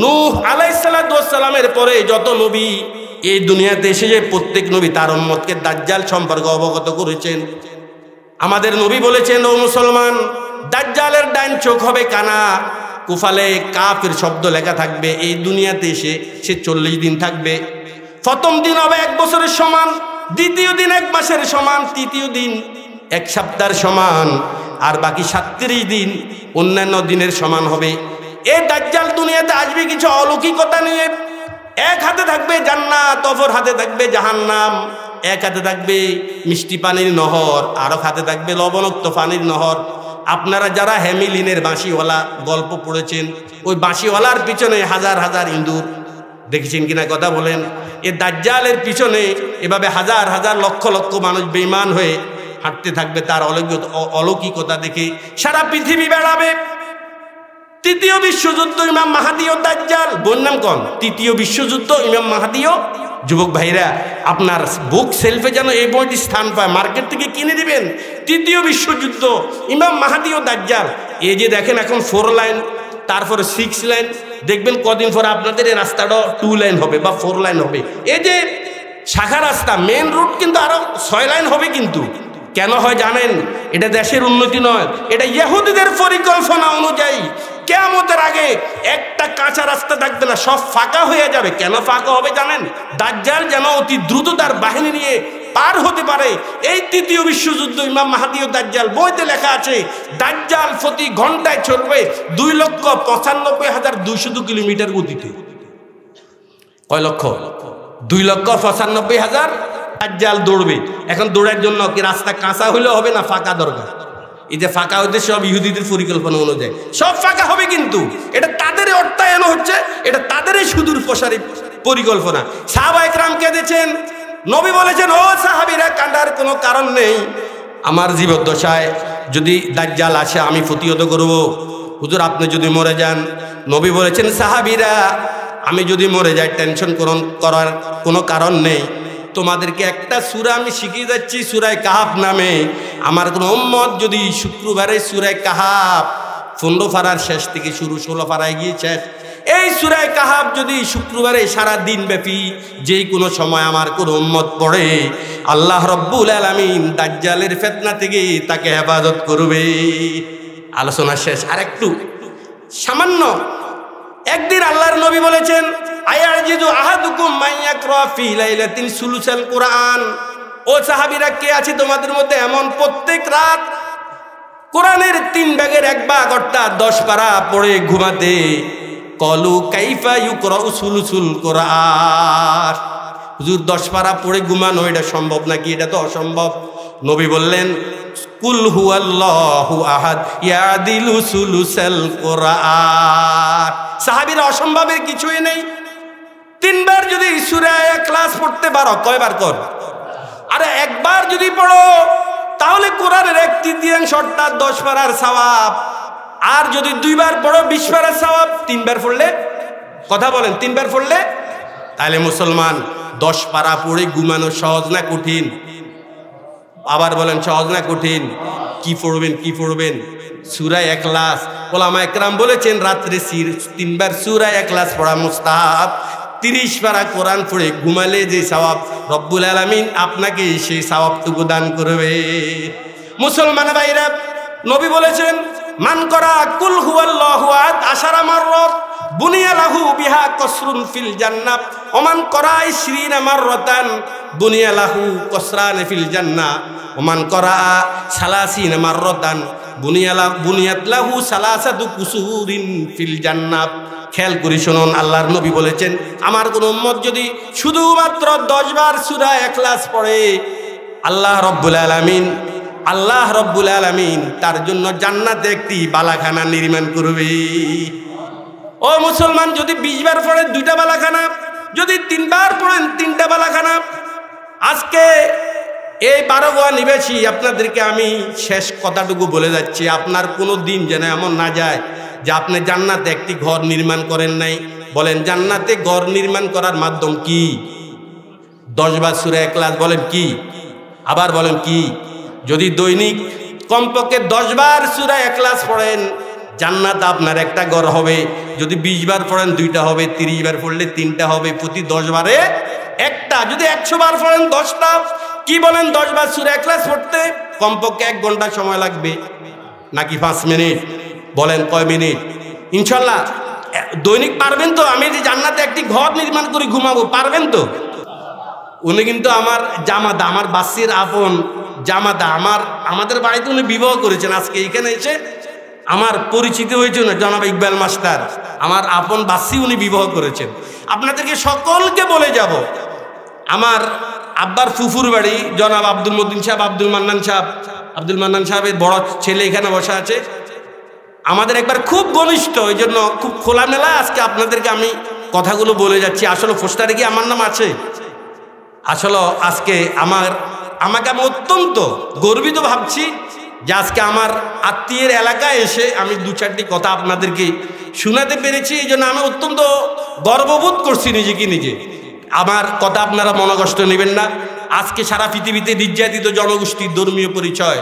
নূহ আলাইহিস সালামের পরে যত নবী এই দুনিয়াতে এসে যে প্রত্যেক নবী তার উম্মতকে দাজ্জাল সম্পর্কে অবগত করেছেন। আমাদের নবী বলেছেন, ও মুসলমান, দাজ্জালের ডাইন চোখ হবে কানা, কুফালে কাফের শব্দ লেখা থাকবে। এই দুনিয়াতে এসে সে 40 দিন থাকবে। প্রথম দিন হবে 1 বছরের সমান, দ্বিতীয় দিন 1 মাসের সমান, তৃতীয় দিন 1 সপ্তাহের সমান, আর বাকি 37 দিন অন্যান্য দিনের সমান হবে। এই দাজ্জাল দুনিয়াতে আসবে কিছু অলৌকিকতা নিয়ে। এক হাতে থাকবে জান্নাত, অপর হাতে থাকবে জাহান্নাম। এক হাতে থাকবে মিষ্টি পানির নহর, আর এক হাতে থাকবে লবণাক্ত পানির নহর। আপনারা যারা হেমিলিনের বাঁশিওয়ালা গল্প পড়েছেন, ওই বাঁশিওয়ালার পিছনে হাজার হাজার ইঁদুর দেখেছেন কিনা কথা বলেন। এ দাজ্জালের পিছনে এভাবে হাজার হাজার লক্ষ লক্ষ মানুষ বেঈমান হয়ে হাঁটতে থাকবে, তার অলৌকিকতা দেখে সারা পৃথিবী বেড়াবে। তৃতীয় বিশ্বযুদ্ধ ইমাম মাহদী ও দাজ্জাল, বললাম কোন তৃতীয় বিশ্বযুদ্ধ ইমাম মাহদী ও। যুবক ভাইরা, আপনার বুক সেলফে যেন এই বইটি স্থান পায়, মার্কেট থেকে কিনে দিবেন। তৃতীয় বিশ্বযুদ্ধ ইমাম মাহদী ও দাজ্জাল। এই যে দেখেন এখন 4 লাইন, তারপরে 6 লাইন, দেখবেন কদিন পরে আপনাদের এই রাস্তাটা 2 লাইন হবে বা 4 লাইন হবে। এই যে শাখা রাস্তা, মেন রুট কিন্তু আরো 6 লাইন হবে। কিন্তু কেন হয় জানেন? এটা দেশের উন্নতি নয়, এটা ইহুদিদের পরিকল্পনা অনুযায়ী কিয়ামতের আগে একটা কাঁচা রাস্তা থাকবে না, সব ফাঁকা হয়ে যাবে। কেন ফাঁকা হবে জানেন? দাজ্জাল যেন অতি দ্রুত তার বাহিনী নিয়ে পার হতে পারে। এই তৃতীয় বিশ্বযুদ্ধ ইমাম মাহদী ও দাজ্জাল, বইতে লেখা আছে দাজ্জাল প্রতি ঘন্টায় চলবে 2,95,202 কিলোমিটার গতিতে। কয় লক্ষ? 2,95,000 দাজ্জাল দৌড়বে। এখন দৌড়ার জন্য কি রাস্তা কাঁচা হইলেও হবে না, ফাঁকা দরকার। এই যে ফাঁকা হইতে সব ইহুদিদের পরিকল্পনা অনুযায়ী সব ফাঁকা হবে, কিন্তু এটা তাদের অর্থায়ন হচ্ছে, এটা তাদেরই সুদূর প্রসারী পরিকল্পনা। সাহাবায়ে কেরাম কেঁদেছেন, নবী বলেছেন, ও সাহাবীরা, কান্দার কোনো কারণ নেই। আমার জীবদ্দশায় যদি দাজ্জাল আসে আমি প্রতিহত করব। হুজুর আপনি যদি মরে যান, নবী বলেছেন, সাহাবীরা, আমি যদি মরে যাই টেনশন করার কোনো কারণ নেই। তোমাদেরকে একটা সূরা আমি শিখিয়ে যাচ্ছি, সূরা কাহাফ নামে। আমার কোনো উম্মত যদি শুক্রবারে সূরা কাহাফ 15 পারার শেষ থেকে শুরু 16 পারায় গিয়ে শেষ, এই সূরা কাহাফ যদি শুক্রবারে সারা দিন ব্যাপী যেই কোনো সময় আমার কোনো উম্মত পড়ে, আল্লাহ রব্বুল আলামিন দাজ্জালের ফিতনা থেকে তাকে হেফাজত করবে। আলোচনা শেষ। আর একটু সামান্য, একদিন আল্লাহর নবী বলেছেন, আয়াজিদু আহাদুকুম মাইয়াকরা ফি লাইলাতিন সুলুসাল কুরআন। ও সাহাবীরা, কে আছে তোমাদের মধ্যে এমন প্রত্যেক রাত কোরআনের 3 ভাগের 1 ভাগ অর্থাৎ 10 পারা পড়ে ঘুমাতে? কলু কাইফা ইউকরা সুলুসুল কুরআন। হুজুর 10 পারা পড়ে ঘুমানো এটা সম্ভব নাকি? এটা তো অসম্ভব। নবী বললেন, কুল হুয়াল্লাহু আহাদ ইয়াদিলু সুলুসাল কুরআন। সাহাবীরা, অসম্ভবের কিছুই নেই। 3 বার যদি সূরা ইখলাস পড়তে পারো, কয়বার কর? আরে একবার যদি পড়ো তাহলে কোরআনের 1/3 অর্থাৎ 10 পারার সওয়াব। আর যদি 2 বার পড়ো 20 পারার সওয়াব। 3 বার পড়লে, কথা বলেন, 3 বার পড়লে? তাহলে মুসলমান, 10 পারা পড়ে ঘুমানো সহজ না কঠিন? আবার বলেন, সহজ না কঠিন? কি পড়বেন, কি পড়বেন? সূরা ইখলাস। উলামায়ে কেরাম বলেছেন, রাত্রে 3 বার সূরা ইখলাস পড়া মুস্তাহাব। 30 পারা কোরআন পড়ে ঘুমালে যে সওয়াব, রব্বুল আলামিন আপনাকে সেই সওয়াবটুকু দান করবে। মুসলমান ভাইরা, নবী বলেছেন, মান করা কুল হুয়াল্লাহু আহাদ 10 মাররাত বুনিয়া লাহু বিহা কসরুন ফিল জান্নাহ, ওমান করা 20 মাররাতান বুনিয়া লাহু কসরান ফিল জান্নাহ, ওমান করা 30 মাররাতান বুনিয়াত লাহু সালাসাতু কুসুরিন ফিল জান্নাহ। খেয়াল করে শুনুন, আল্লাহর নবী বলেছেন, আমার কোন উম্মত যদি শুধুমাত্র 10 বার সূরা ইখলাস পড়ে, আল্লাহ রব্বুল আলামিন তার জন্য জান্নাতে একটি বালাখানা নির্মাণ করবে। ও মুসলমান, যদি 20 বার পড়েন 2টা বালাখানা, যদি 3 বার পড়েন 3টা বালাখানা। আজকে এই 12 গোয়া নিবেশি আপনাদেরকে আমি শেষ কথাটুকু বলে যাচ্ছি, আপনার কোনো দিন যেন এমন না যায় যে আপনি জান্নাতে একটি ঘর নির্মাণ করেন নাই। বলেন, জান্নাতে ঘর নির্মাণ করার মাধ্যম কি? 10 বার সূরা ইখলাস। বলেন কি? আবার বলেন কি? যদি দৈনিক কমপক্ষে 10 বার সূরা ইখলাস পড়েন, জান্নাত আপনার একটা ঘর হবে। যদি 20 বার পড়েন 2টা হবে, 30 বার পড়লে 3টা হবে। প্রতি 10 বারে একটা যদি 100 বার পড়েন 10টা, কি বলেন 10 বার সূরা ইখলাস পড়তে কমপক্ষে 1 ঘন্টা সময় লাগবে নাকি 5 মিনিট? বলেন কয় মিনিট? ইনশাল্লাহ দৈনিক পারবেন তো? আমি যে জান্নাতে একটি ঘর নির্মাণ করে ঘুমাবো, পারবেন তো? উনি কিন্তু আমার জামাতা, আমার বাসির আপন জামাতা, আমাদের বাড়িতে উনি বিবাহ করেছেন। আজকে এখানে এসে আমার পরিচিত হয়েছে না, জনাব ইকবাল মাস্টার, আমার আপন বাসি, উনি বিবাহ করেছেন। আপনাদেরকে সকলকে বলে যাব, আমার আব্বার ফুফুর বাড়ি জনাব আব্দুল মতিন সাহেব, আব্দুল মান্নান সাহেবের বড় ছেলে এখানে বসা আছে, আমাদের একবার খুব ঘনিষ্ঠ, ওই জন্য খুব খোলামেলা আজকে আপনাদেরকে আমি কথাগুলো বলে যাচ্ছি। আসলে পোস্টারে কি আমার নাম আছে? আসলে আজকে আমাকে আমি অত্যন্ত গর্বিত ভাবছি যে আজকে আমার আত্মীয়ের এলাকায় এসে আমি 2-4টি কথা আপনাদেরকে শোনাতে পেরেছি। এই জন্য আমি অত্যন্ত গর্ববোধ করছি নিজেকে নিজে। আমার কথা আপনারা মনোকষ্ট নেবেন না। আজকে সারা পৃথিবীতে নির্যাতিত জনগোষ্ঠীর ধর্মীয় পরিচয়,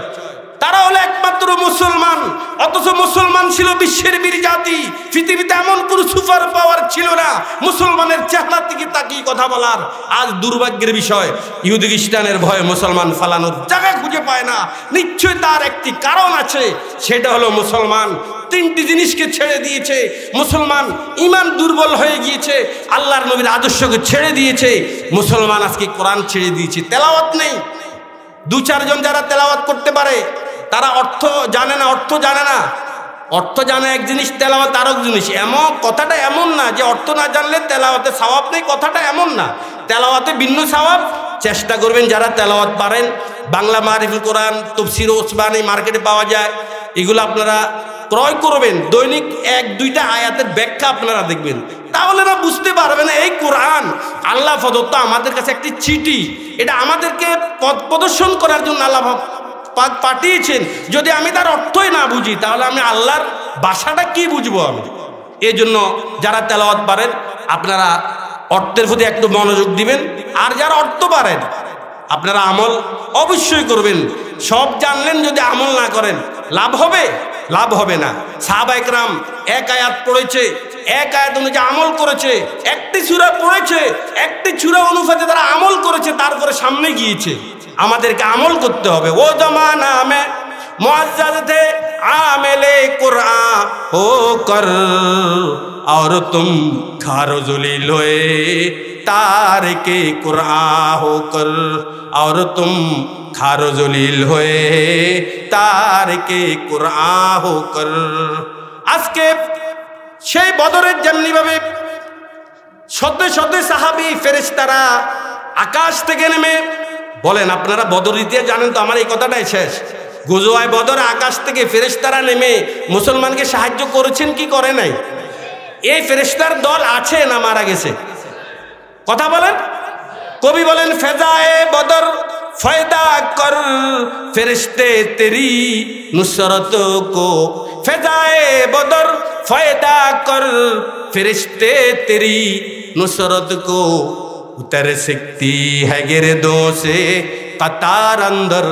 তারা হলো একমাত্র মুসলমান, অথচ মুসলমান ছিল বিশ্বের বীর জাতি। পৃথিবীতে এমন কোন সুপার পাওয়ার ছিল না মুসলমানের চেহারা থেকে তাকিয়ে কথা বলার। আজ দুর্ভাগ্যের বিষয়, ইহুদি খ্রিস্টানের ভয়ে মুসলমান ফালানোর জায়গা খুঁজে পায় না। নিশ্চয় তার একটি কারণ আছে, সেটা হলো মুসলমান 3টি জিনিসকে ছেড়ে দিয়েছে। মুসলমান ঈমান দুর্বল হয়ে গিয়েছে, আল্লাহর নবীর আদর্শকে ছেড়ে দিয়েছে। মুসলমান আজকে কোরআন ছেড়ে দিয়েছে, তেলাওয়াত নেই। 2-4 জন যারা তেলাওয়াত করতে পারে তারা অর্থ জানে না, অর্থ জানে এক জিনিস, তেলাওয়াত আরেক জিনিস। কথাটা এমন না যে অর্থ না জানলে তেলাওয়াতে সওয়াব নেই, কথাটা এমন না। তেলাওয়াতে ভিন্ন সওয়াব। চেষ্টা করবেন যারা তেলাওয়াত পারেন, বাংলা মারিফুল কোরআন, তাফসীর ওসমানী মার্কেটে পাওয়া যায়, এগুলো আপনারা ক্রয় করবেন। দৈনিক 1-2টা আয়াতের ব্যাখ্যা আপনারা দেখবেন, তাহলে না বুঝতে পারবেন এই কোরআন আল্লাহ প্রদত্ত আমাদের কাছে একটি চিঠি। এটা আমাদেরকে পথ প্রদর্শন করার জন্য আল্লাহ পাঠিয়েছেন। যদি আমি তার অর্থই না বুঝি, তাহলে আমি আল্লাহর ভাষাটা কি বুঝবো আমি? এই জন্য যারা তেলাওয়াত পারেন আপনারা অর্থের প্রতি একটু মনোযোগ দিবেন। আর যারা অর্থ পারেন আপনারা আমল অবশ্যই করবেন। সব জানলেন যদি আমল না করেন লাভ হবে? লাভ হবে না। সাহাবায়ে কেরাম 1 আয়াত পড়েছে, 1 আয়াত অনুযায়ী আমল করেছে, একটি সূরা পড়েছে, একটি সূরা অনুপাতে তারা আমল করেছে, তারপরে সামনে গিয়েছে। আমাদেরকে আমল করতে হবে। ও জমানা মে মুআজ্জাজ থে আমেলে কুরআন হো কর और तुम खारो जलील होए तारके कुरआन होकर, और तुम खारो जलील होए तारके कुरआन होकर। আজকে সেই বদরের যেমনি ভাবে শত শত সাহাবী ফেরেশতারা আকাশ থেকে নেমে, বলেন আপনারা বদর ইতিহাস জানেন তো? আমার এই কথাটাই শেষ। গজওয়ায়ে বদর আকাশ থেকে ফেরেশতারা নেমে মুসলমানকে সাহায্য করেছেন কি করে নাই? এই ফেরেশতার দল আছে না মারা গেছে? কথা বলেন। কবি বলেন ফেজায়ে বদর ফায়দা কর ফেরেশতে তেরি নুসরত কো, ফেজায়ে বদর ফায়দা কর ফেরেশতে তেরি নুসরত কো, उतर सकती है गिरदों से कतार अंदर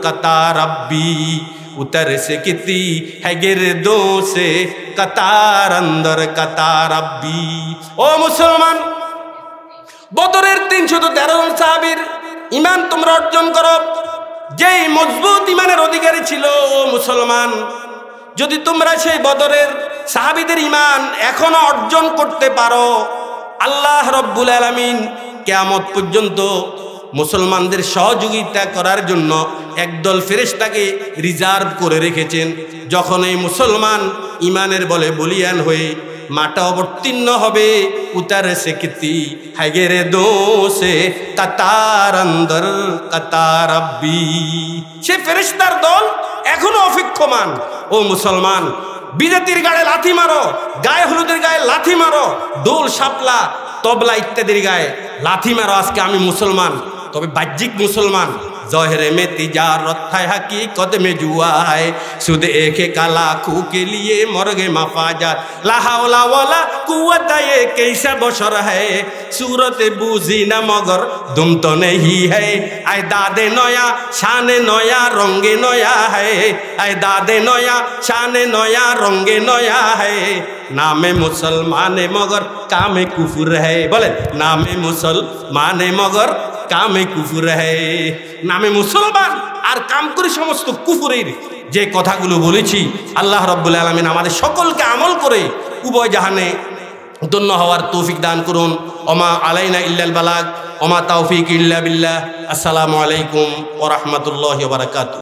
कतार अब्बी, उतर सकती है गिरदों से कतार अंदर कतार अब्बी। ओ मुसलमान, বদরের 313 জন সাহাবীর ঈমান তোমরা অর্জন করো। যেই মজবুত ঈমানের অধিকারী ছিল ও মুসলমান, যদি তোমরা সেই বদরের সাহাবীদের ঈমান এখনো অর্জন করতে পারো, আল্লাহ রব্বুল আলামিন কিয়ামত পর্যন্ত মুসলমানদের সহযোগিতা করার জন্য একদল ফেরেশতাকে রিজার্ভ করে রেখেছেন। যখন এই মুসলমান ঈমানের বলে বলিয়ান হয়ে মাটা অবতীর্ণ হবে, উতার সেকতি হাগেরে দোসে কাতার অন্দর কাতার আব্বি, সে ফেরেশতার দল এখনো অপেক্ষমান। ও মুসলমান, বিজাতির গায়ে লাথি মারো, গায়ে হলুদের গায়ে লাথি মারো, দোল শাপলা তবলা ইত্যাদির গায়ে লাথি মারো। আজকে আমি মুসলমান, তবে বাহ্যিক মুসলমান, ज़ाहिर में तिजारत है हकीकत में जुआ है सुद एक लाखू के लिए मर्गे मफाजात ला हौला वला कुव्वत ये कैसा बशर है सूरत बूझी न मगर दुम तो नहीं है आए दादे नया शाने नया रंगे नया है आए दादे नया शाने नया रंगे नया है नामे मुसलमान मगर कामे कुफुर है बोले नामे मुसलमान मगर कामे कुफुर है नामे मुसलमान আর কাম করে সমস্ত কুফরের যে কথাগুলো বলেছি আল্লাহ রাব্বুল আলামিন আমাদের সকলকে আমল করে উভয় জাহানে ধন্য হওয়ার তৌফিক দান করুন ওমা আলাইনা ইল্লাল বালাগ ওমা তাওফিক ইল্লা বিল্লাহ আসসালামু আলাইকুম ওয়া রাহমাতুল্লাহি ওয়া বারাকাতুহু।